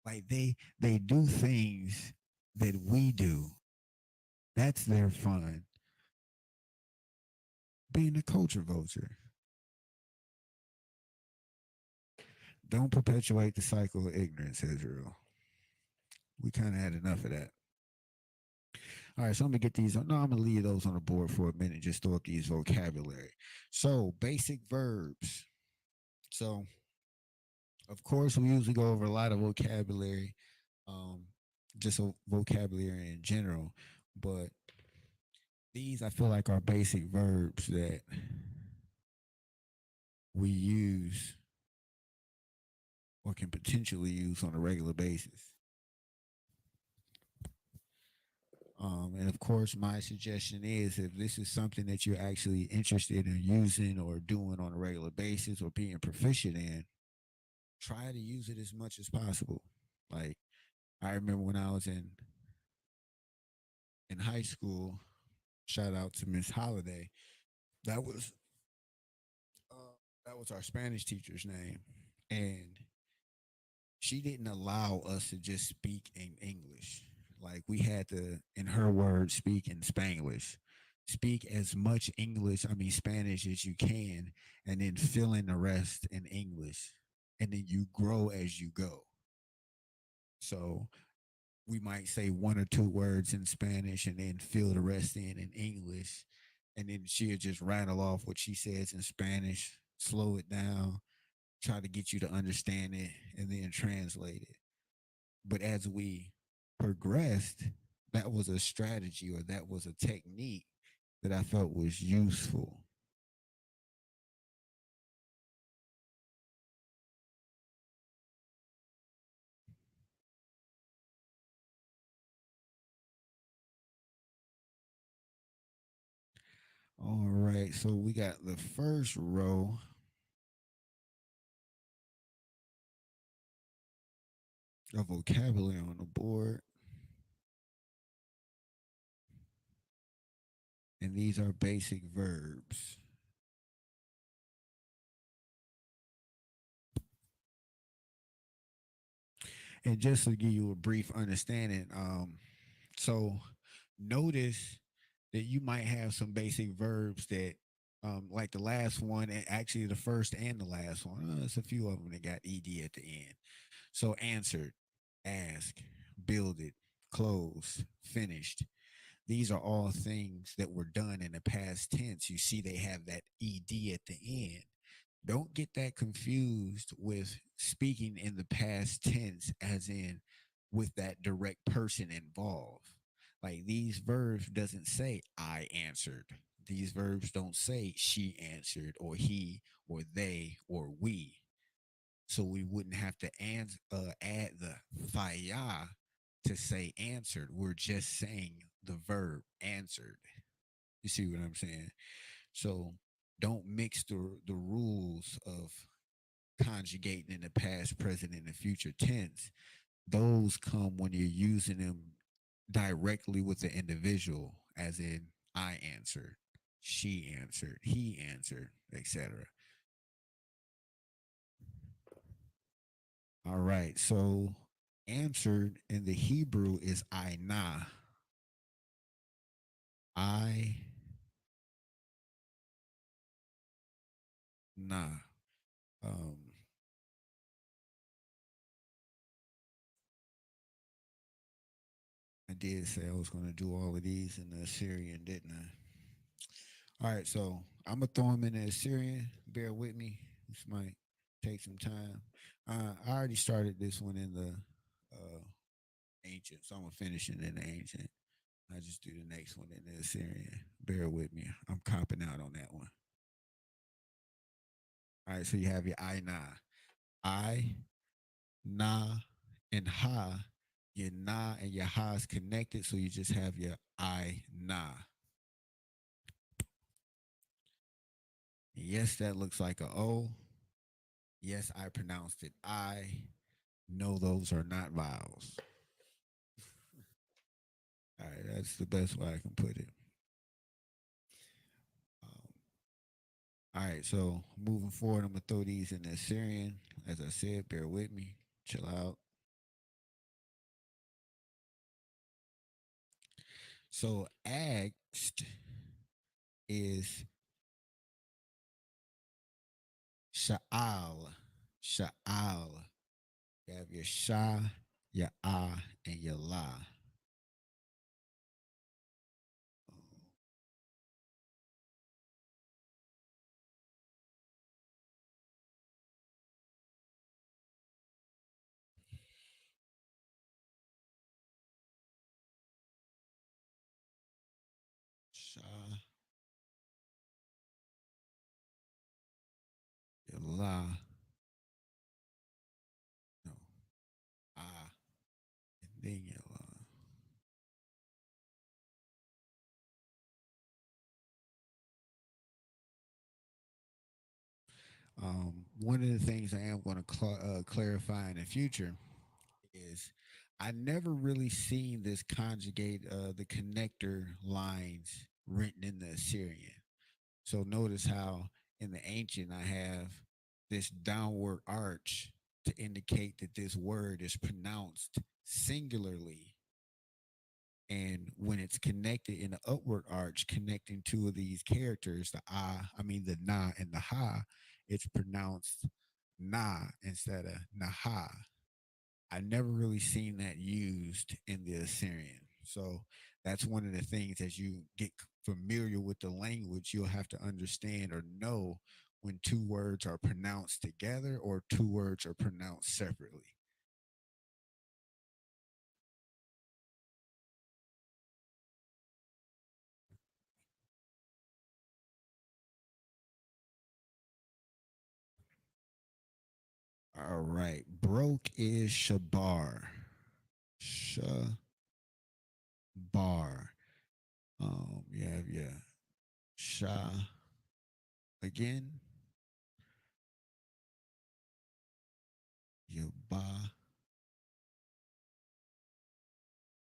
Like, they do things that we do. That's their fun. Being a culture vulture. Don't perpetuate the cycle of ignorance, Israel. We kind of had enough of that. All right, so I'm gonna get these. No, I'm gonna leave those on the board for a minute. Just throw up these vocabulary. So, basic verbs. So, of course, we usually go over a lot of vocabulary, just vocabulary in general. But these, I feel like, are basic verbs that we use or can potentially use on a regular basis. And of course, my suggestion is, if this is something that you're actually interested in using or doing on a regular basis or being proficient in, try to use it as much as possible. Like, I remember when I was in high school, shout out to Miss Holiday. That was that was our Spanish teacher's name, and she didn't allow us to just speak in English. Like we had to, in her words, speak in Spanglish. Speak as much English, I mean Spanish as you can, and then fill in the rest in English. And then you grow as you go. So we might say one or two words in Spanish and then fill the rest in English. And then she'll just rattle off what she says in Spanish, slow it down, try to get you to understand it, and then translate it. But as we progressed, that was a strategy or that was a technique that I felt was useful. All right, so we got the first row of vocabulary on the board. And these are basic verbs. And just to give you a brief understanding, so notice that you might have some basic verbs that, like the last one, and actually the first and the last one, there's a few of them that got ed at the end. So answered, ask, builded, closed, finished. These are all things that were done in the past tense. You see, they have that ed at the end. Don't get that confused with speaking in the past tense, as in with that direct person involved. Like these verbs doesn't say I answered. These verbs don't say she answered or he or they or we. So we wouldn't have to add the faya to say answered. We're just saying the verb answered. You see what I'm saying? So don't mix the rules of conjugating in the past, present, and the future tense. Those come when you're using them directly with the individual, as in I answered, she answered, he answered, etc. All right, so answered in the Hebrew is I na. I na. Um, I did say I was going to do all of these in the Assyrian, didn't I? All right, so I'm gonna throw them in the Assyrian. Bear with me. This might take some time. I already started this one in the ancient, so I'm gonna finish it in the ancient. I just do the next one in the Assyrian. Bear with me. I'm copping out on that one. All right, so you have your I, na, and ha. Your na and your ha is connected, so you just have your I, na. Yes, that looks like a O. Yes, I pronounced it I. No, those are not vowels. All right, that's the best way I can put it. All right, so moving forward, I'm gonna throw these in the Assyrian. As I said, bear with me, chill out. So asked is sha'al, sha'al. You have your sha, your ah, and your la. Sha, your la, no, ah, and then your la. One of the things I am going to clarify in the future is I never really seen this conjugate the connector lines written in the Assyrian. So notice how in the ancient I have this downward arch to indicate that this word is pronounced singularly. And when it's connected in the upward arch, connecting two of these characters, the na and the ha, it's pronounced na instead of naha. I never really seen that used in the Assyrian. So that's one of the things as you get familiar with the language, you'll have to understand or know when two words are pronounced together or two words are pronounced separately. All right. Broke is shabar. Shabar. Yeah. Sha again. Your ba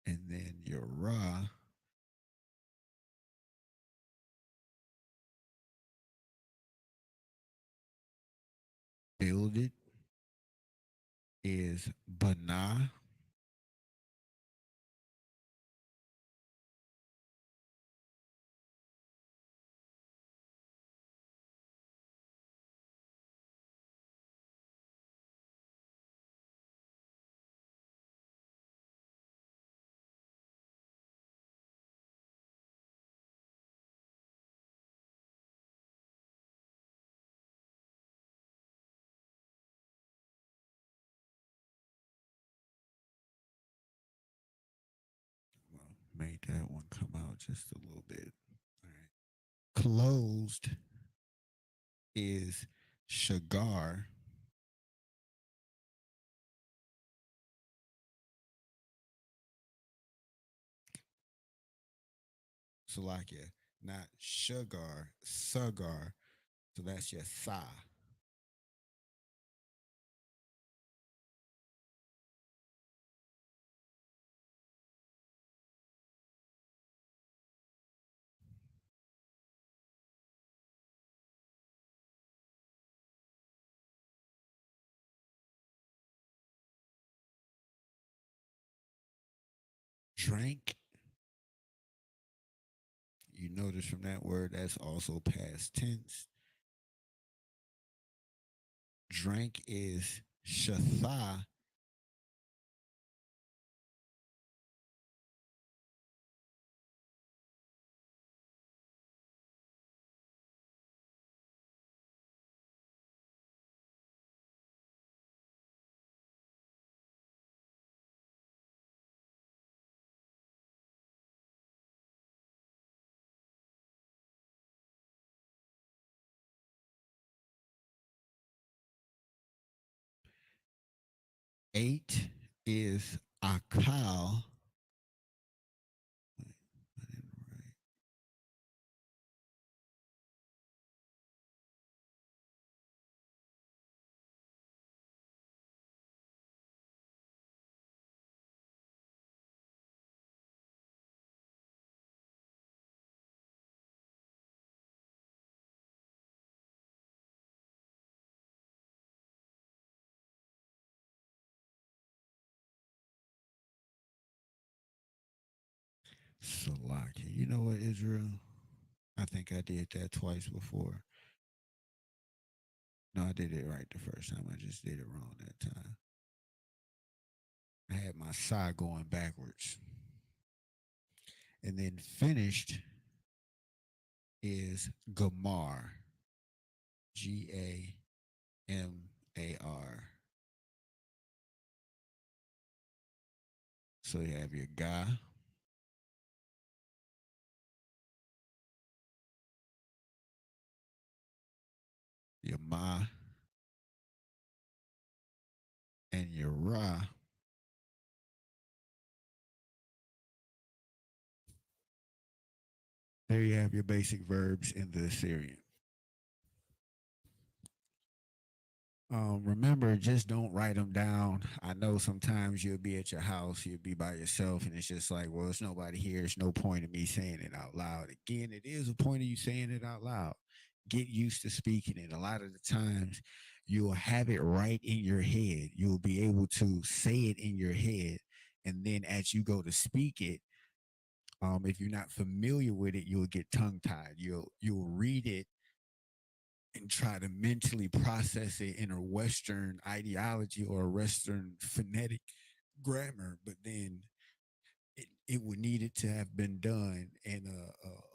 and then your ra. Build it is bana. Well, made that one come out just a little bit. All right. Closed is shagar. Salakia, not sugar, sugar. So that's your sa. Drank. You notice from that word that's also past tense. Drank is shatha. Eight is akal. Salaki. You know what, Israel? I think I did that twice before. No, I did it right the first time. I just did it wrong that time. I had my side going backwards. And then finished is Gamar. Gamar. So you have your Ga, your Ma, and your Ra. There you have your basic verbs in the Assyrian. Remember, just don't write them down. I know sometimes you'll be at your house, you'll be by yourself, and it's just well, it's nobody here. It's no point of me saying it out loud. Again, it is a point of you saying it out loud. get used to speaking it. A lot of the times you'll have it right in your head. You'll be able to say it in your head. And then as you go to speak it, if you're not familiar with it, you'll get tongue tied. You'll read it and try to mentally process it in a Western ideology or a Western phonetic grammar, but then it would need it to have been done in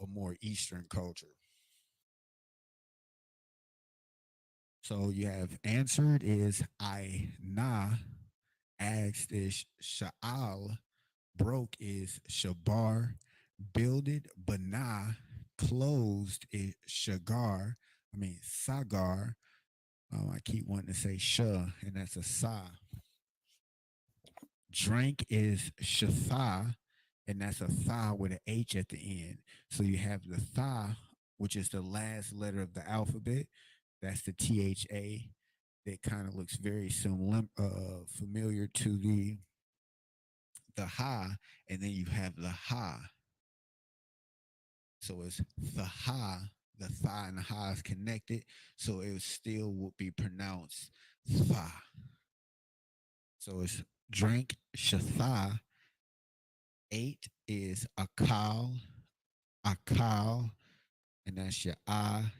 a more Eastern culture. So you have answered is I na, asked is sha'al, broke is shabar, builded bana, closed is shagar. I mean sagar. I keep wanting to say sha, and that's a sa. Drank is shatha, and that's a tha with an H at the end. So you have the tha, which is the last letter of the alphabet. That's the THA. That kind of looks very familiar to the ha, and then you have the ha. So it's the ha, the tha and the ha is connected, so it still would be pronounced tha. So it's drink shatha. 8 is akal, and that's your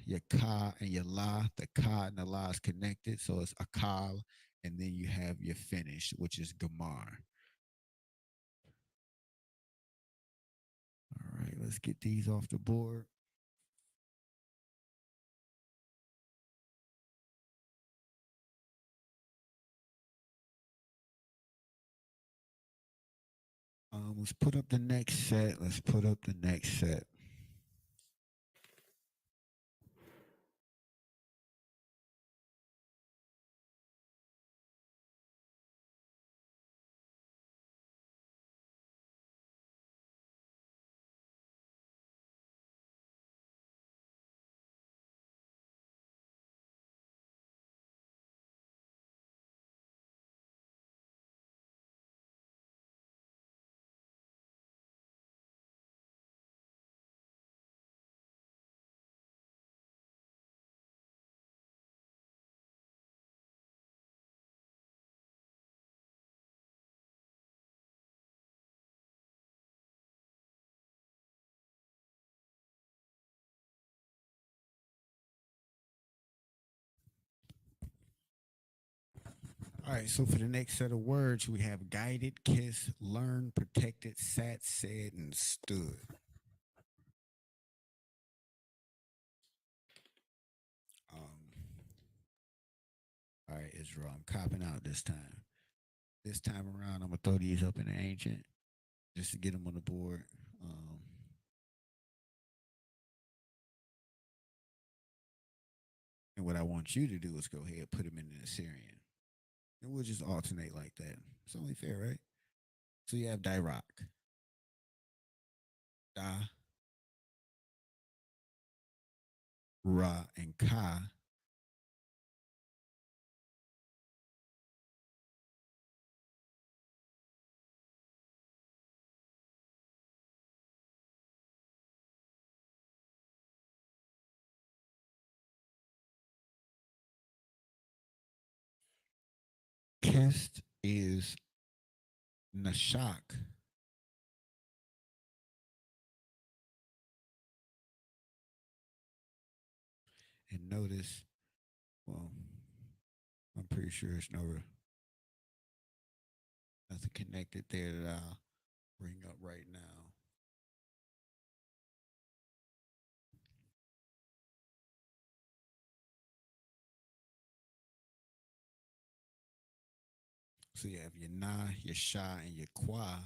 your ka, and your la. The ka and the la is connected, so it's akal, and then you have your finish, which is gamar. All right, let's get these off the board. Let's put up the next set. Let's put up the next set. All right, so for the next set of words, we have guided, kiss, learn, protected, sat, said, and stood. All right, Israel, I'm copping out this time. This time around, I'm gonna throw these up in the ancient just to get them on the board. And what I want you to do is go ahead and put them in the Assyrian. And we'll just alternate like that. It's only fair, right? So you have Dairak, Da, Ra, and Ka. Kist is Nashak. And notice, well, I'm pretty sure it's nothing connected there that I'll bring up right now. So you have your na, your sha, and your qua.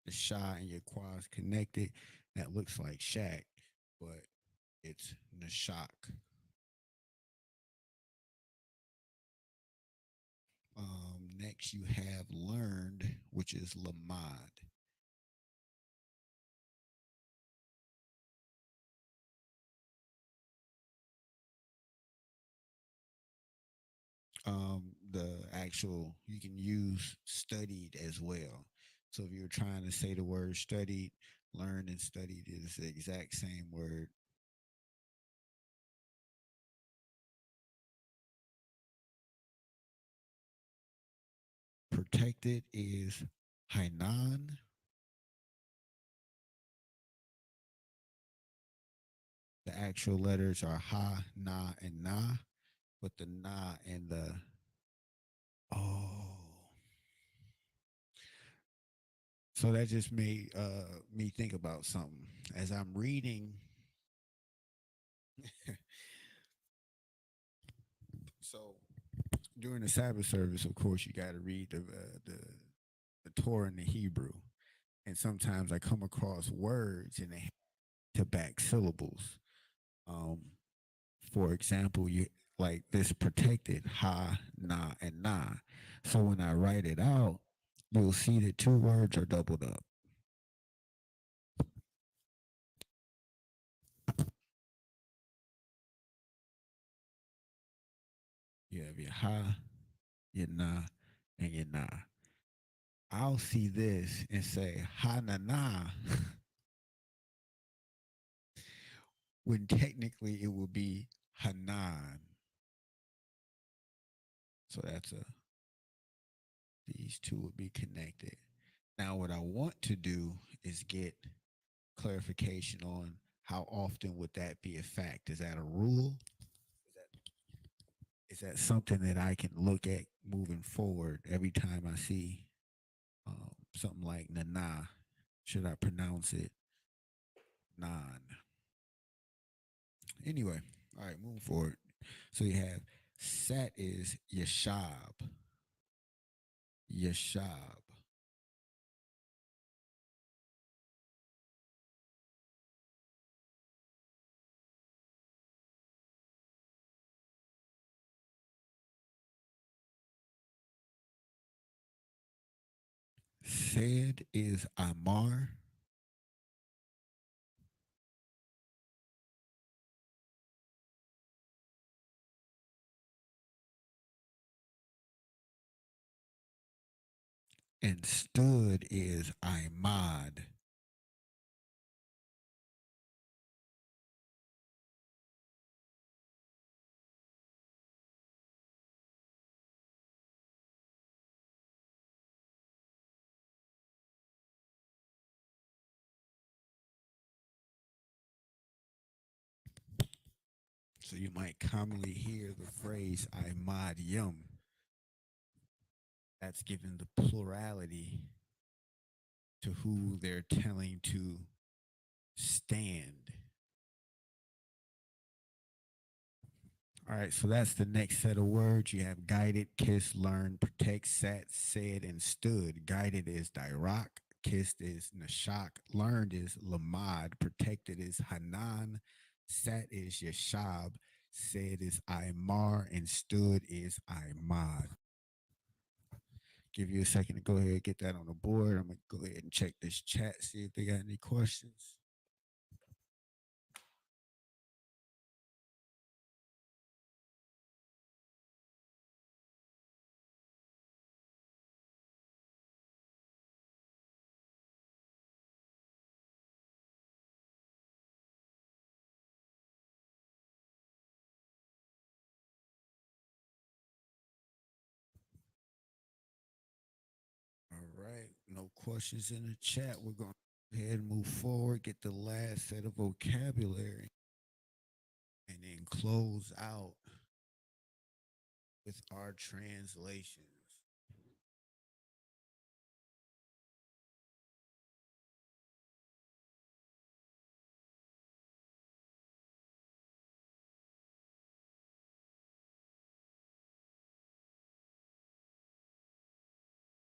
The sha and your qua is connected. That looks like shack, but it's nashak. Next, you have learned, which is lamad. The actual, you can use studied as well. So if you're trying to say the word studied, learned and studied is the exact same word. protected is Hainan. The actual letters are Ha, Na, and Na, but the Na and the oh. So that just made me think about something as I'm reading. So during the Sabbath service, of course, you got to read the Torah in the Hebrew, and sometimes I come across words and they have to back syllables. Um, for example, you like this protected ha, na, and na. So when I write it out, you'll see that two words are doubled up. You have your ha, your na, and your na. I'll see this and say ha na na when technically it would be Hanan. So that's a these two would be connected. Now what I want to do is get clarification on how often would that be a fact? Is that a rule? Is that something that I can look at moving forward every time I see something like Nana? Should I pronounce it non? Anyway, all right, moving forward. So you have Sat is Yashab. Yashab. Said is Amar. And stood is Imad. So you might commonly hear the phrase Imad Yum. That's given the plurality to who they're telling to stand. All right, so that's the next set of words. You have guided, kissed, learned, protect, sat, said, and stood. Guided is Dairak, kissed is Nashak, learned is Lamad, protected is Hanan, sat is Yashab, said is Imar, and stood is Imad. Give you a second to go ahead and get that on the board. I'm going to go ahead and check this chat, see if they got any questions. All right, no questions in the chat. We're going to go ahead and move forward, get the last set of vocabulary, and then close out with our translations.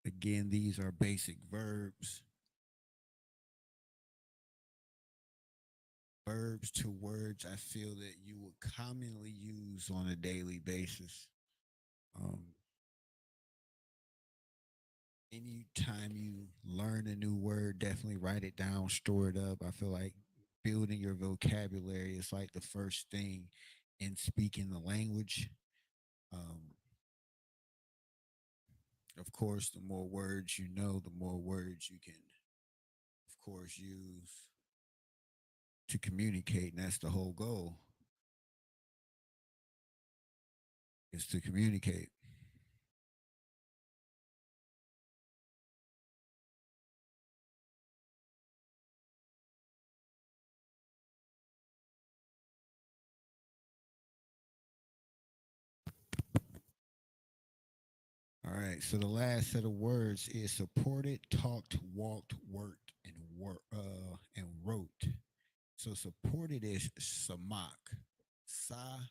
Again, these are basic verbs. Verbs to words I feel that you would commonly use on a daily basis. Anytime you learn a new word, definitely write it down, store it up. I feel like building your vocabulary is like the first thing in speaking the language. Of course, the more words you know, the more words you can, of course, use to communicate. And that's the whole goal, is to communicate. right. So the last set of words is supported, talked, walked, worked, and wrote. So supported is samak. Samak.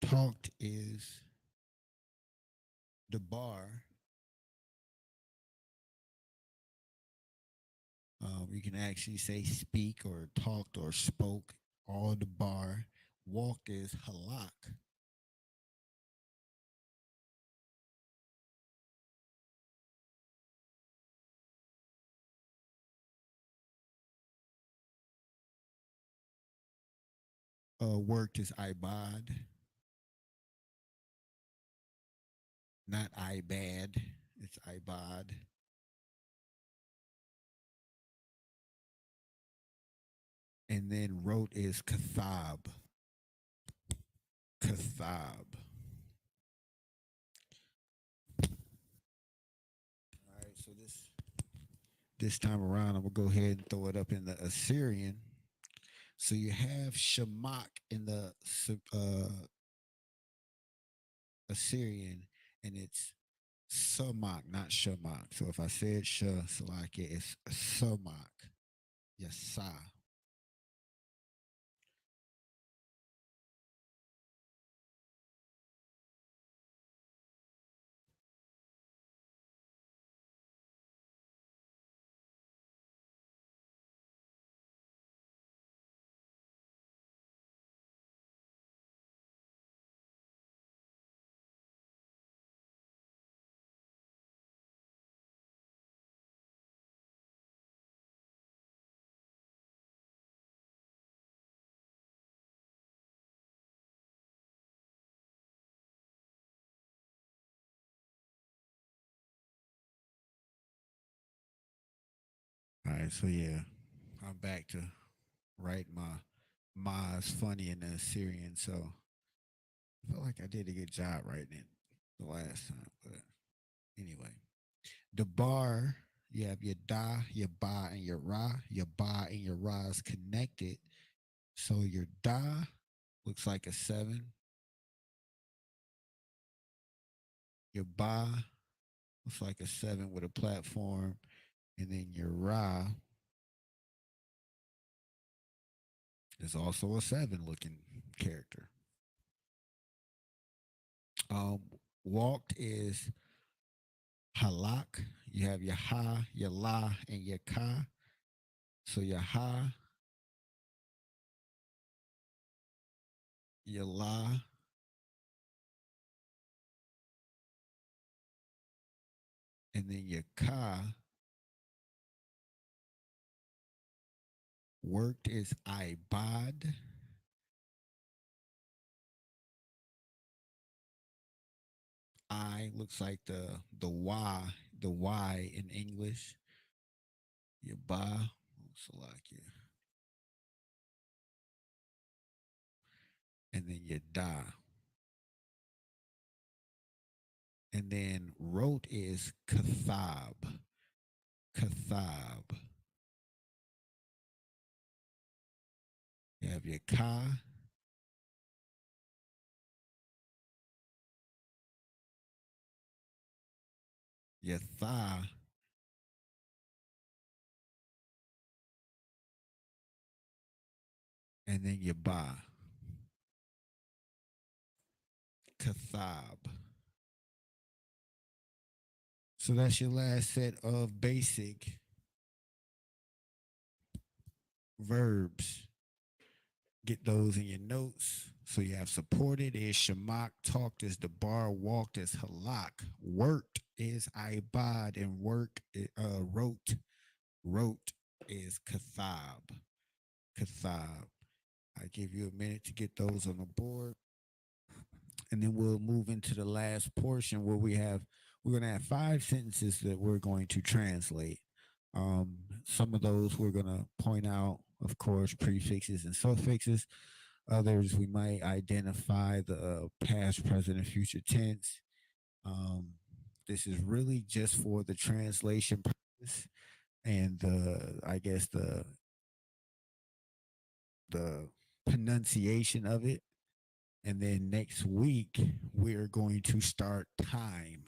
Talked is the bar. You can actually say speak or talked or spoke. All the bar. Walked is halak. Worked is ibad, not ibad. It's ibad. And then wrote is kathab. Kathab. All right, so this time around, I'm gonna go ahead and throw it up in the Assyrian. So you have shamak in the Assyrian, and it's samak, not shamak. So if I said sha, salakia, it's samak. Yasa. All right, so yeah, I'm back to write my Ma's funny in the Assyrian. So I feel like I did a good job writing it the last time. But anyway, the bar, you have your da, your ba, and your ra. Your ba and your ra is connected. So your da looks like a 7. Your ba looks like a 7 with a platform. And then your ra is also a 7 looking character. Um, Walked is halak. You have your ha, your la, and your ka. So your ha, your la, and then your ka. Worked is ibad. I looks like the Y in English. Your ba, Salakia. And then your da. And then wrote is kathab. Kathab. You have your ka. Your tha. And then your ba. Kathab. So that's your last set of basic verbs. Get those in your notes. So you have supported is shamak, talked is the bar, walked is halak, worked is ibad, and wrote is kathab. Kathab. I give you a minute to get those on the board. And then we'll move into the last portion where we're gonna have 5 sentences that we're going to translate. Some of those we're gonna point out, of course, prefixes and suffixes. Others we might identify the past, present, and future tense. This is really just for the translation purpose and I guess the pronunciation of it. And then next week, we're going to start time.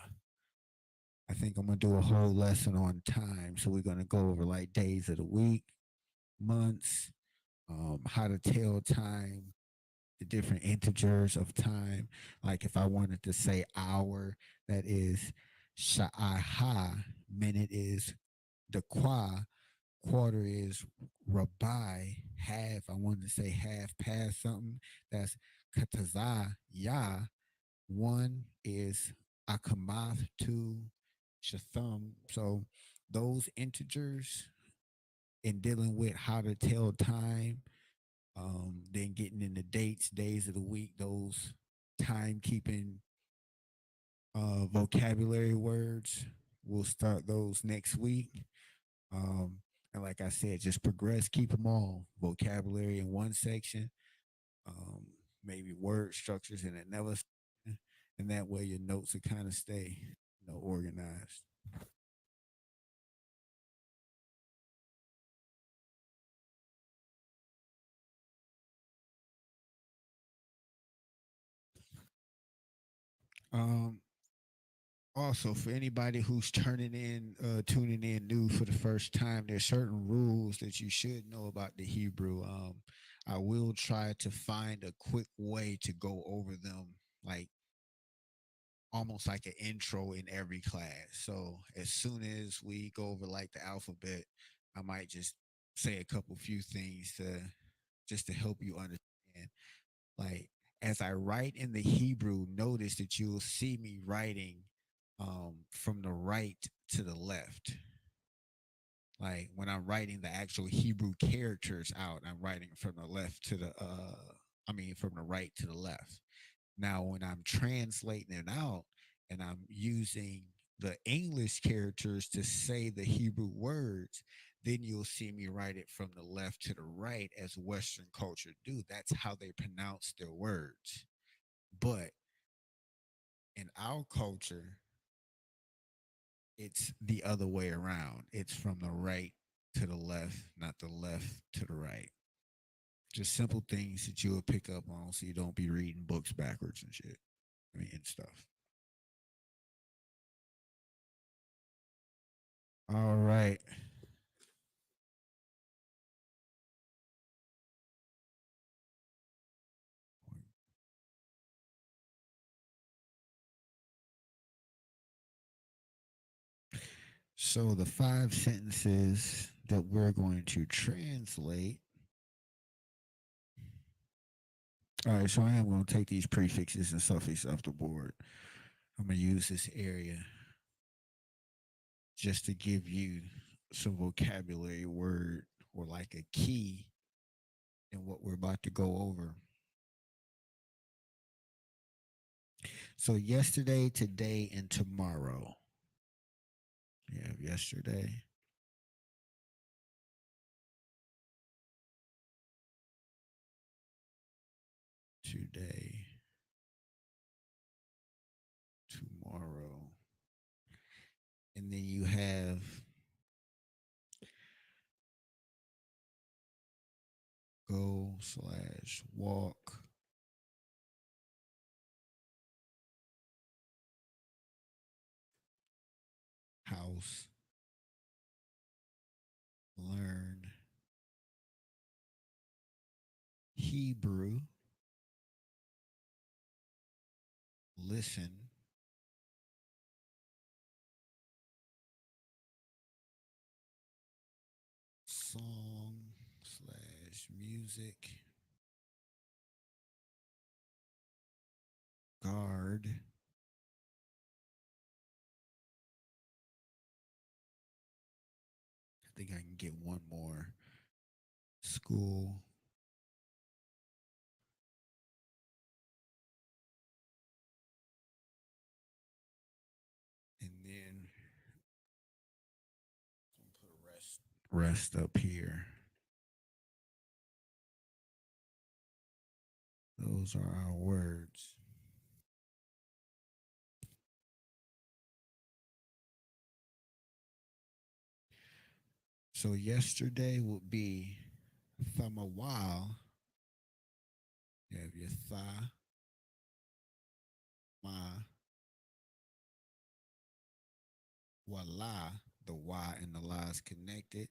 I think I'm going to do a whole lesson on time. So we're going to go over like days of the week, months, how to tell time, the different integers of time. Like if I wanted to say hour, that is sha'aha, minute is the quarter is rabai, half. I wanted to say half past something. That's katazah, ya. One is akamath, two shatham. So those integers in dealing with how to tell time, then getting into dates, days of the week, those timekeeping vocabulary words. We'll start those next week. Um, and like I said, just progress, keep them all. Vocabulary in one section, um, maybe word structures in another section, and that way your notes will kind of stay, organized. Um, Also, for anybody who's tuning in new for the first time, there's certain rules that you should know about the Hebrew. I will try to find a quick way to go over them, like almost like an intro in every class. So as soon as we go over like the alphabet, I might just say a couple few things to just to help you understand. Like as I write in the Hebrew, notice that you'll see me writing from the right to the left. Like when I'm writing the actual Hebrew characters out, I'm writing from the left to the from the right to the left. Now when I'm translating it out and I'm using the English characters to say the Hebrew words, then you'll see me write it from the left to the right as Western culture do. That's how they pronounce their words. But in our culture, it's the other way around. It's from the right to the left, not the left to the right. Just simple things that you will pick up on so you don't be reading books backwards and shit. And stuff. All right. So the five sentences that we're going to translate. All right, so I am going to take these prefixes and suffixes off the board. I'm going to use this area just to give you some vocabulary word or like a key in what we're about to go over. So yesterday, today, and tomorrow. You have yesterday, today, tomorrow. And then you have go/walk, house, learn, Hebrew, listen, song/music, guard, I think I can get one more, school, and then put rest up here. Those are our words. So yesterday would be thamawal. You have your tha, Ma, Wala, the Y and the La is connected.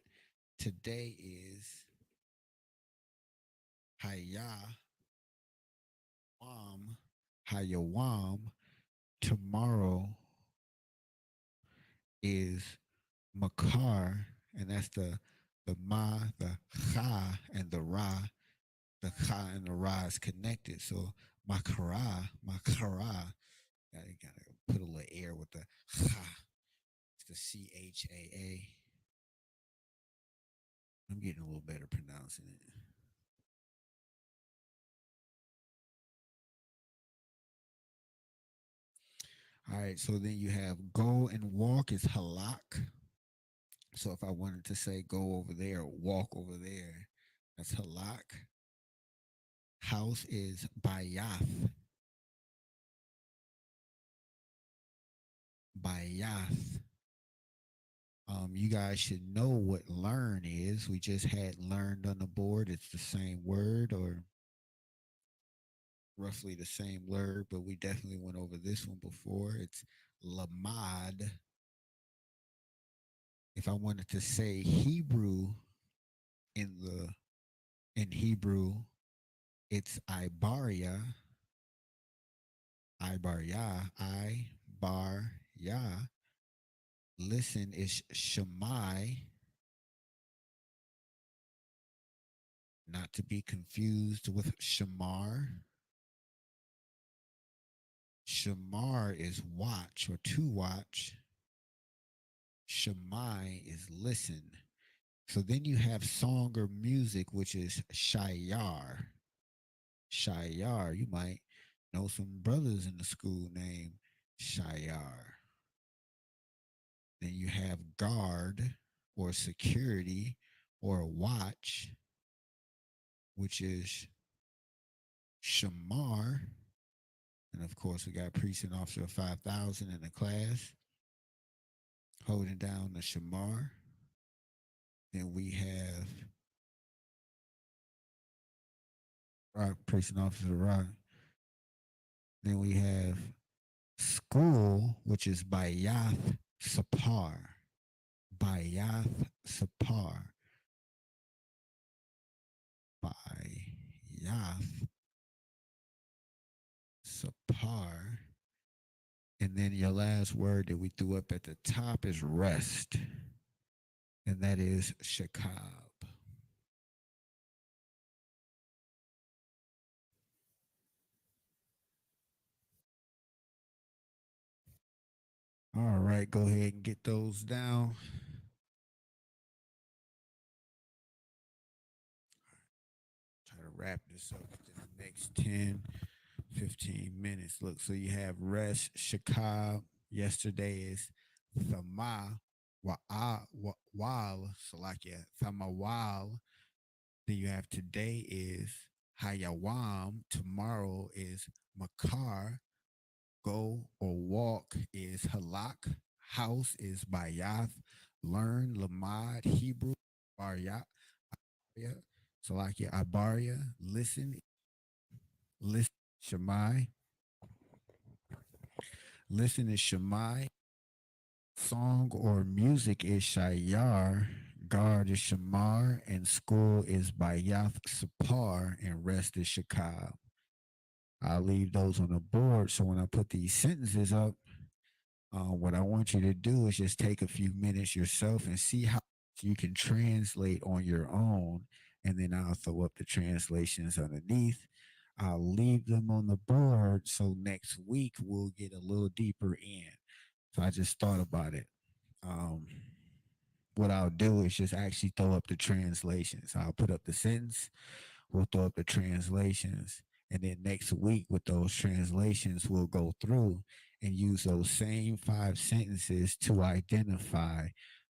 Today is Haya Wam, Hayawam. Tomorrow is Makar, and that's the Ma, the Cha, and the Ra. The Cha and the Ra is connected. So Makara, Makara. Gotta put a little air with the Cha. It's the CHAA. I'm getting a little better pronouncing it. All right, so then you have go and walk is halak. So if I wanted to say go over there, walk over there, that's halak. House is bayath. Bayath. You guys should know what learn is. We just had learned on the board. It's the same word or roughly the same word, but we definitely went over this one before. It's lamad. If I wanted to say Hebrew in Hebrew, it's Ibaria. Ibaria. Ibaria. Listen is Shemai. Not to be confused with Shamar. Shamar is watch or to watch. Shemai is listen. So then you have song or music, which is Shayar. Shayar. You might know some brothers in the school named Shayar. Then you have guard or security or watch, which is Shamar. And of course, we got precinct officer 5,000 in the class holding down the Shamar. Then we have precinct officer Rock. Then we have school, which is Bayath Sapar. Bayath Sapar. Bayath Sapar. And then your last word that we threw up at the top is rest. And that is Shakab. All right, go ahead and get those down. Try to wrap this up within the next 10, 15 minutes. Look, so you have rest, Shakab. Yesterday is Thama, Wal, Salakia, Thama Wal. Then you have today is Hayawam. Tomorrow is Makar. Go or walk is Halak. House is Bayath. Learn Lamad. Hebrew Baryat. Salakia Abaria. Listen. Listen Shemai. Listen is Shemai. Song or music is Shayar. Guard is Shamar. And school is Bayath Sapar. And rest is Shakab. I'll leave those on the board. So when I put these sentences up, what I want you to do is just take a few minutes yourself and see how you can translate on your own. And then I'll throw up the translations underneath. I'll leave them on the board so next week we'll get a little deeper in. So I just thought about it. What I'll do is just actually throw up the translations. I'll put up the sentence, we'll throw up the translations. And then next week with those translations, we'll go through and use those same 5 sentences to identify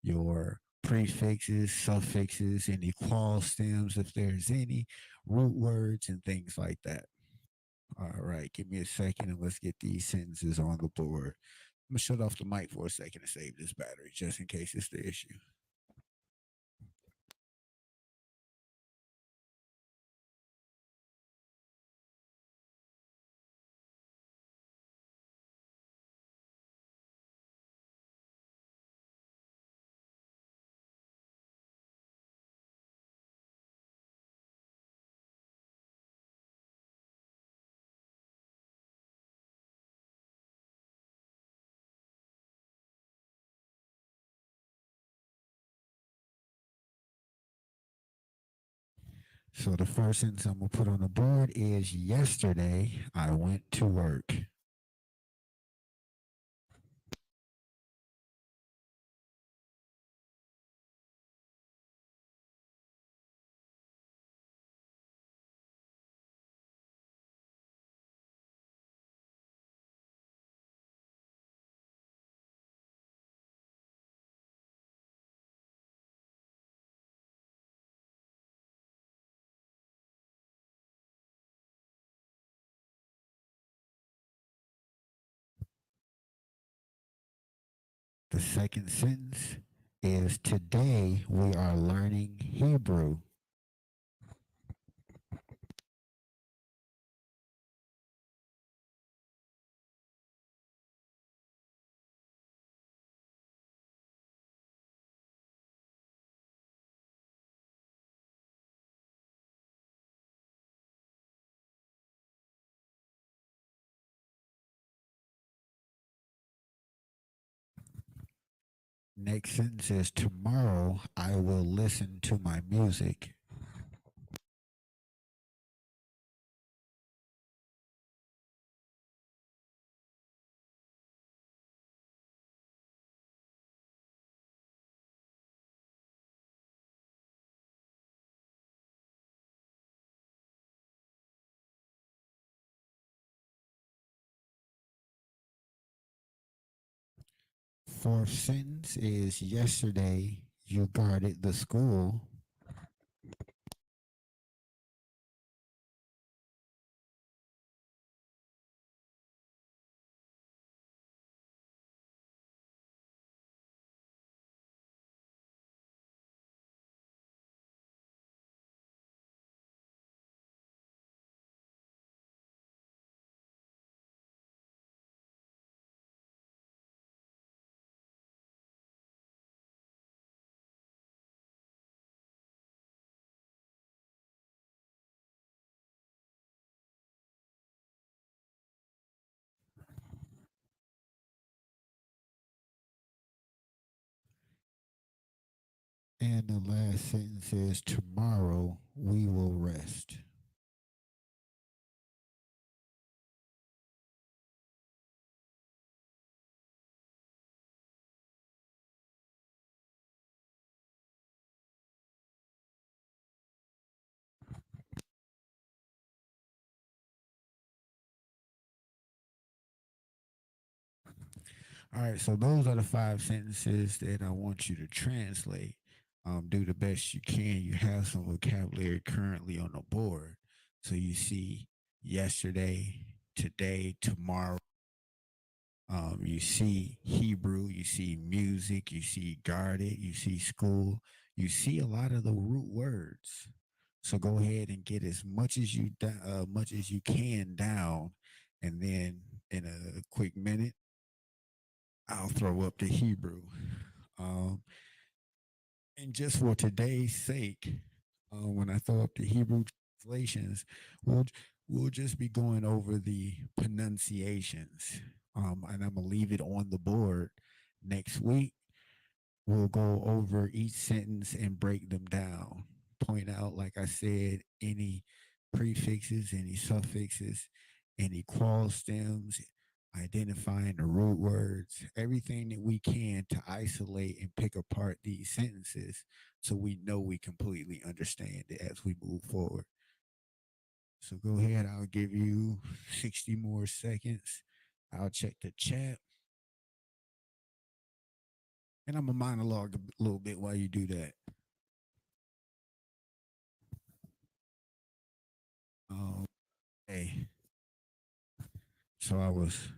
your prefixes, suffixes, any qual stems, if there's any, root words, and things like that. All right, give me a second and let's get these sentences on the board. I'm gonna shut off the mic for a second to save this battery just in case it's the issue. So the first sentence I'm gonna put on the board is yesterday I went to work. The second sentence is today we are learning Hebrew. Next sentence is tomorrow I will listen to my music. Fourth sentence is yesterday you guarded the school. And the last sentence is tomorrow we will rest. All right, so those are the five sentences that I want you to translate. Do the best you can. You have some vocabulary currently on the board. So you see yesterday, today, tomorrow. You see Hebrew, you see music, you see guarded, you see school, you see a lot of the root words. So go ahead and get as much as much as you can down, and then in a quick minute, I'll throw up the Hebrew. Um, and just for today's sake, when I throw up the Hebrew translations, we'll we'll just be going over the pronunciations. And I'm gonna leave it on the board. Next week, we'll go over each sentence and break them down. Point out, like I said, any prefixes, any suffixes, any qual stems, identifying the root words, everything that we can to isolate and pick apart these sentences so we know we completely understand it as we move forward. So go ahead, I'll give you 60 more seconds. I'll check the chat. And I'm a monologue a little bit while you do that. Okay. So I was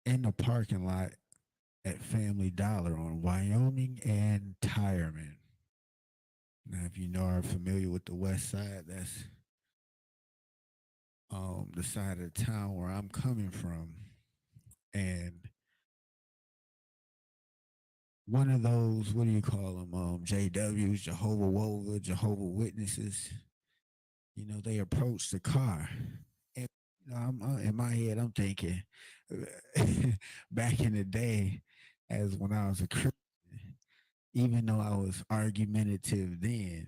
in the parking lot at Family Dollar on Wyoming and Tireman. Now, if you know are familiar with the West Side, that's the side of the town where I'm coming from, and one of those, what do you call them? JWs, Jehovah Wova, Jehovah Witnesses. You know, they approached the car, and you know, in my head, I'm thinking, back in the day, as when I was a Christian, even though I was argumentative then,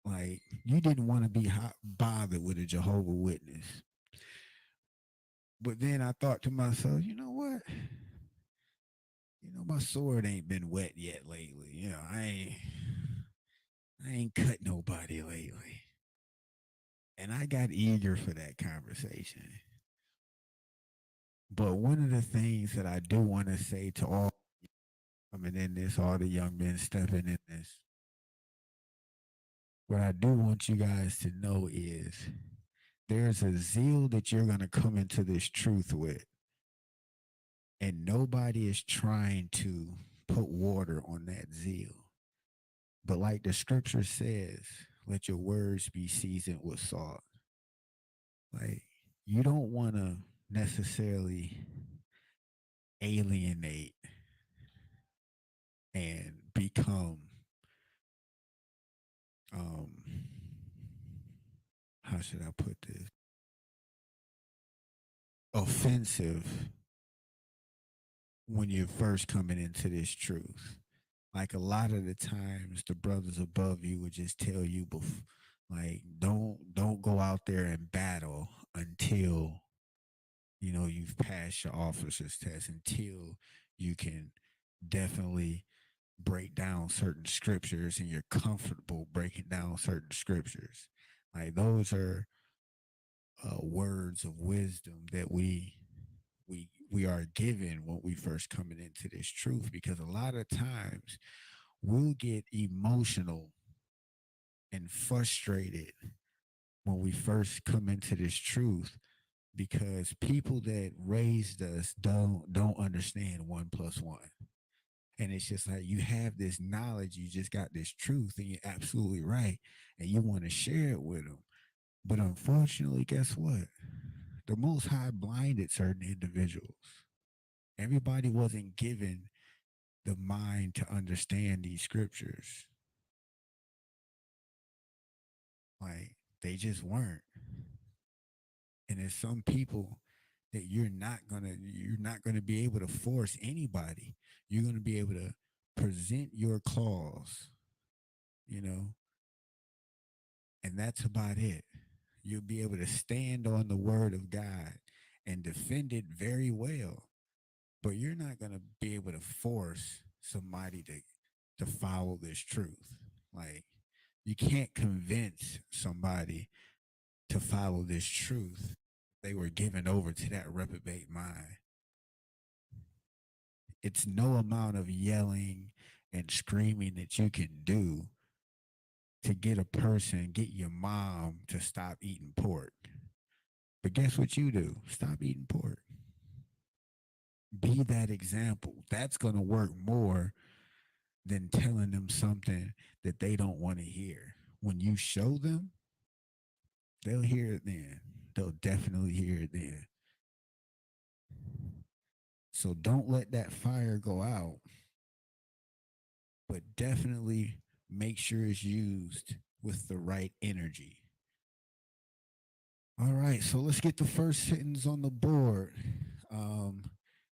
Like you didn't want to be bothered with a Jehovah Witness. But then I thought to myself, you know what? My sword ain't been wet yet lately. I ain't cut nobody lately. And I got eager for that conversation. But one of the things that I do want to say to all coming in this, all the young men stepping in this, what I do want you guys to know is there's a zeal that you're going to come into this truth with. And nobody is trying to put water on that zeal. But like the scripture says, let your words be seasoned with salt. Like, you don't want to necessarily alienate and become, how should I put this? Offensive when you're first coming into this truth. Like a lot of the times the brothers above you would just tell you, like, don't go out there and battle until you've passed your officer's test, until you can definitely break down certain scriptures and you're comfortable breaking down certain scriptures. Like those are words of wisdom that we are given when we first coming into this truth, because a lot of times we'll get emotional and frustrated when we first come into this truth because people that raised us don't understand 1+1. And it's just like you have this knowledge, you just got this truth, and you're absolutely right, and you want to share it with them. But unfortunately, guess what? The Most High blinded certain individuals. Everybody wasn't given the mind to understand these scriptures. Like, they just weren't. And there's some people that you're not gonna be able to force anybody. You're gonna be able to present your clause, and that's about it. You'll be able to stand on the word of God and defend it very well. But you're not gonna be able to force somebody to follow this truth. Like, you can't convince somebody to follow this truth. They were given over to that reprobate mind. It's no amount of yelling and screaming that you can do to get your mom to stop eating pork. But guess what you do? Stop eating pork. Be that example. That's going to work more than telling them something that they don't want to hear. When you show them, they'll hear it then. They'll definitely hear it then. So don't let that fire go out, but definitely make sure it's used with the right energy. All right, so let's get the first sentence on the board.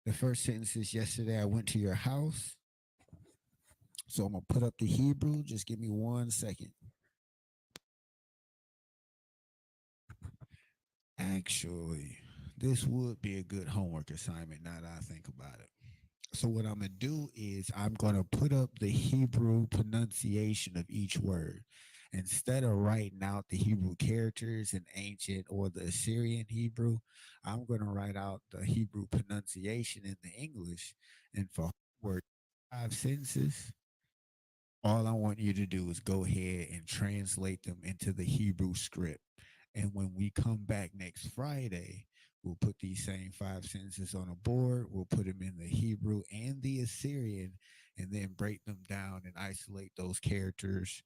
The first sentence is, yesterday I went to your house. So I'm going to put up the Hebrew. Just give me 1 second. Actually, this would be a good homework assignment now that I think about it. So what I'm going to do is I'm going to put up the Hebrew pronunciation of each word. Instead of writing out the Hebrew characters in ancient or the Assyrian Hebrew, I'm going to write out the Hebrew pronunciation in the English. And for word 5 sentences, all I want you to do is go ahead and translate them into the Hebrew script. And when we come back next Friday, we'll put these same 5 sentences on a board. We'll put them in the Hebrew and the Assyrian, and then break them down and isolate those characters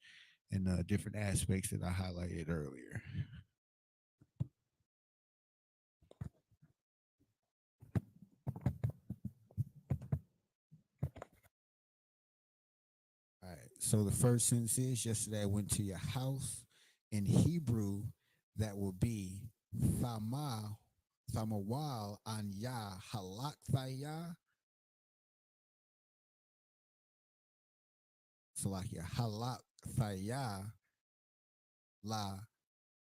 and different aspects that I highlighted earlier. All right. So the first sentence is, yesterday I went to your house. In Hebrew, that will be Thamawal Anya Halak Thaya. So like your Halak Thaya La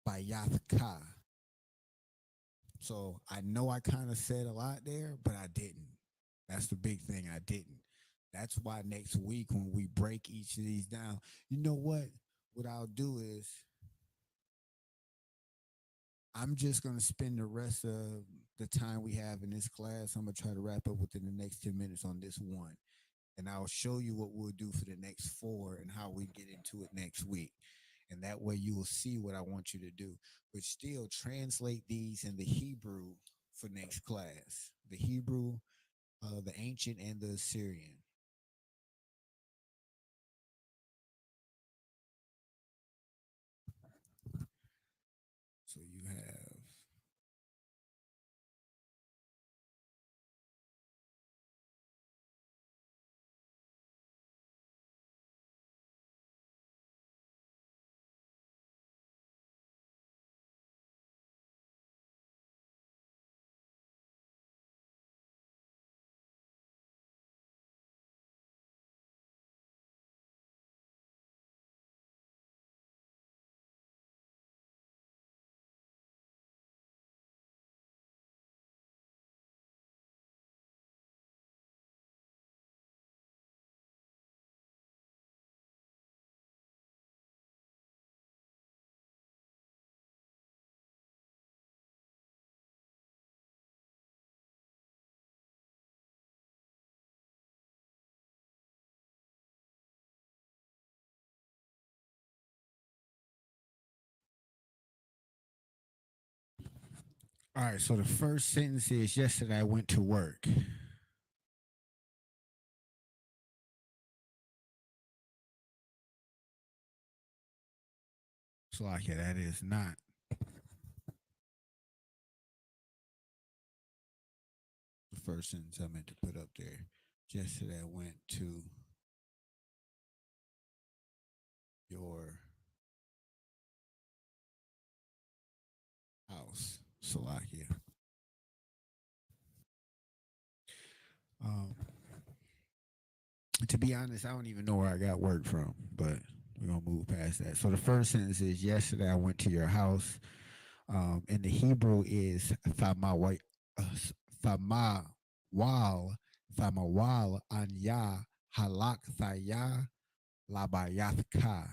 Bayathka. So I know I kind of said a lot there, but I didn't. That's the big thing. I didn't. That's why next week when we break each of these down, you know what? What I'll do is I'm just gonna spend the rest of the time we have in this class. I'm gonna try to wrap up within the next 10 minutes on this one. And I'll show you what we'll do for the next four and how we get into it next week. And that way you will see what I want you to do. But still translate these in the Hebrew for next class. The Hebrew, the ancient and the Assyrian. So you have all right, so the first sentence is yesterday I went to work. So like yeah, that is not the first sentence I meant to put up there. Yesterday I went to your house. Salakia. Um, to be honest, I don't even know where I got work from, but we're gonna move past that. So the first sentence is yesterday I went to your house. And the Hebrew is famawal, famawal, famawal anya halak thaya labayathka.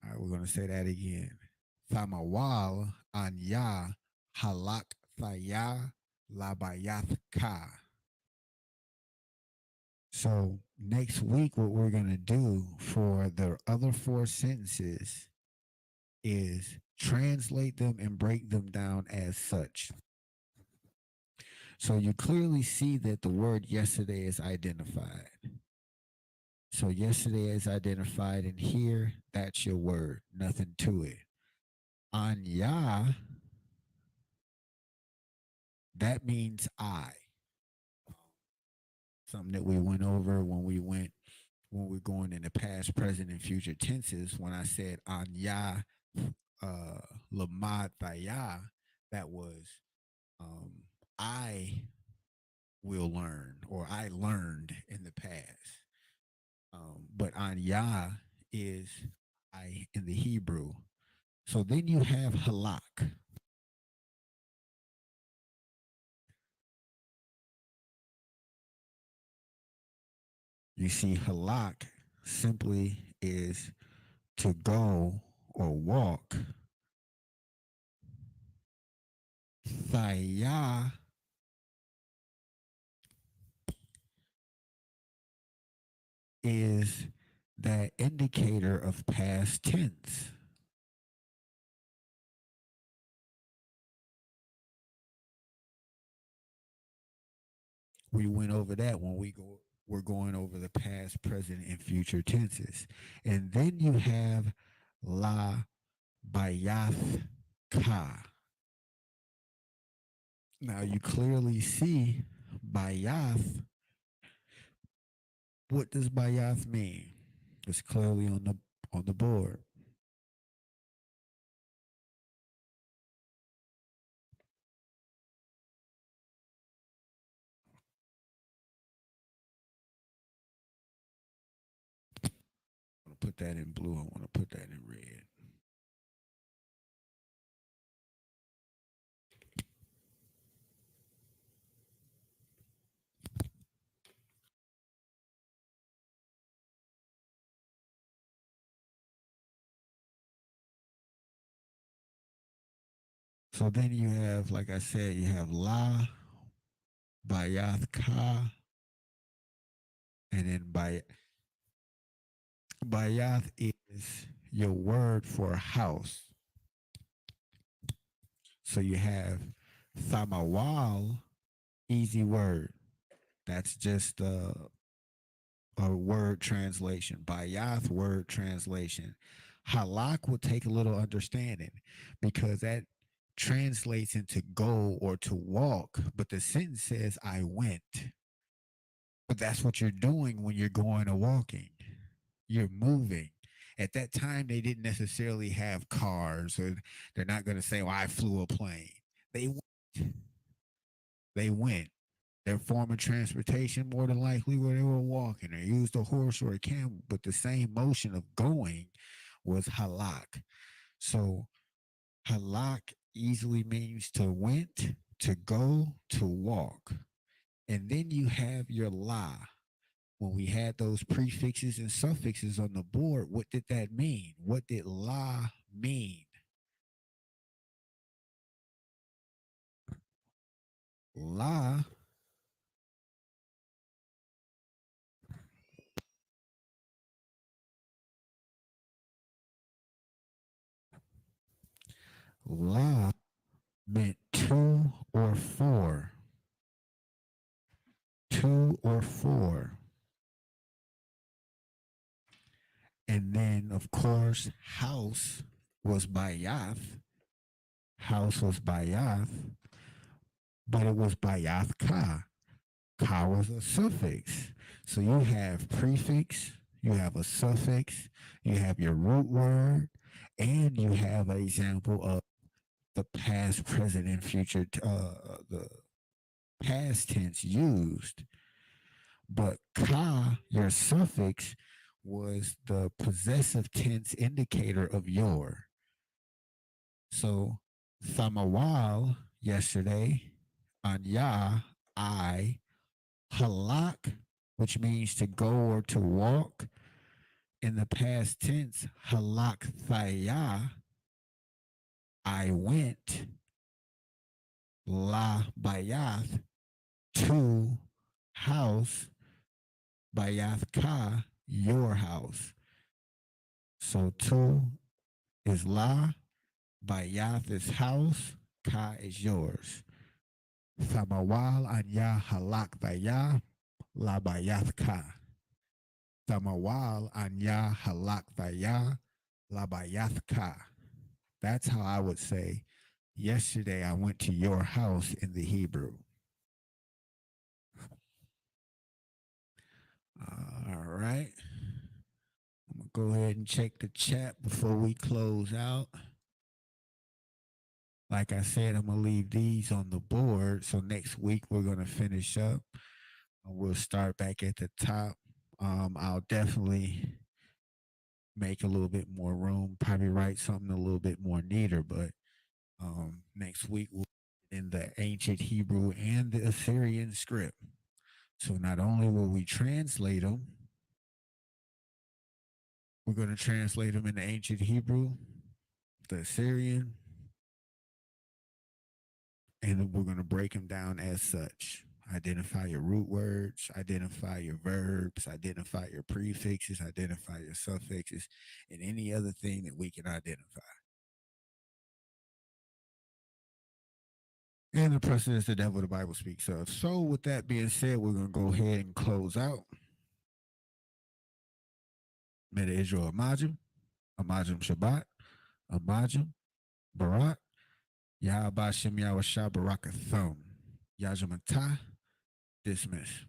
All right, we're gonna say that again. Famawal anya halak thaya labayathka. So next week, what we're gonna do for the other four sentences is translate them and break them down as such. So you clearly see that the word yesterday is identified. So yesterday is identified in here. That's your word. Nothing to it. Anya, that means I. Something that we went over when we're going in the past, present, and future tenses. When I said Anya Lamad Thaya, that was I will learn or I learned in the past. But Anya is I in the Hebrew. So then you have halak. You see, halak simply is to go or walk. Thaya is that indicator of past tense. We went over that when we're going over the past, present, and future tenses. And then you have la bayath ka. Now you clearly see bayath. What does bayath mean? It's clearly on the board. I'm gonna put that in blue. I want to put that in red. So then you have, like I said, you have La, Bayath Ka, and then Bayath is your word for house. So you have Thamawal, easy word. That's just a word translation. Bayath, word translation. Halak will take a little understanding because that translates into go or to walk, but the sentence says I went. But that's what you're doing when you're going or walking. You're moving. At that time, they didn't necessarily have cars, or they're not going to say, well, I flew a plane. They went. They went. Their form of transportation, more than likely, where they were walking or used a horse or a camel, but the same motion of going was halak. So halak easily means to went, to go, to walk. And then you have your la. When we had those prefixes and suffixes on the board, what did that mean? What did la mean? La La meant two or four. Two or four. And then, of course, house was Bayath. House was Bayath, but it was Bayath Ka. Ka was a suffix. So you have prefix, you have a suffix, you have your root word, and you have an example of the past, present, and future, the past tense used. But ka, your suffix, was the possessive tense indicator of your. So thamawal yesterday, anya, I, halak, which means to go or to walk. In the past tense, halak thaya, I went, la bayath, to house, bayath ka, your house. So tu is la, bayath is house, ka is yours. Thamawal anya halak thaya, la bayath ka. Thamawal anya halak thaya, la bayath ka. That's how I would say, yesterday I went to your house in the Hebrew. All right. I'm going to go ahead and check the chat before we close out. Like I said, I'm going to leave these on the board. So next week we're going to finish up. We'll start back at the top. I'll definitely make a little bit more room, probably write something a little bit more neater, but next week we'll be in the ancient Hebrew and the Assyrian script. So not only will we translate them, we're going to translate them in the ancient Hebrew, the Assyrian, and we're going to break them down as such. Identify your root words, identify your verbs, identify your prefixes, identify your suffixes, and any other thing that we can identify. And the person is the devil the Bible speaks of. So with that being said, we're going to go ahead and close out. Meta Israel Amajim, Amajim Shabbat, Amajim, Barak, Yahabashim Yahweh Barakathon, Yajamatah, dismiss.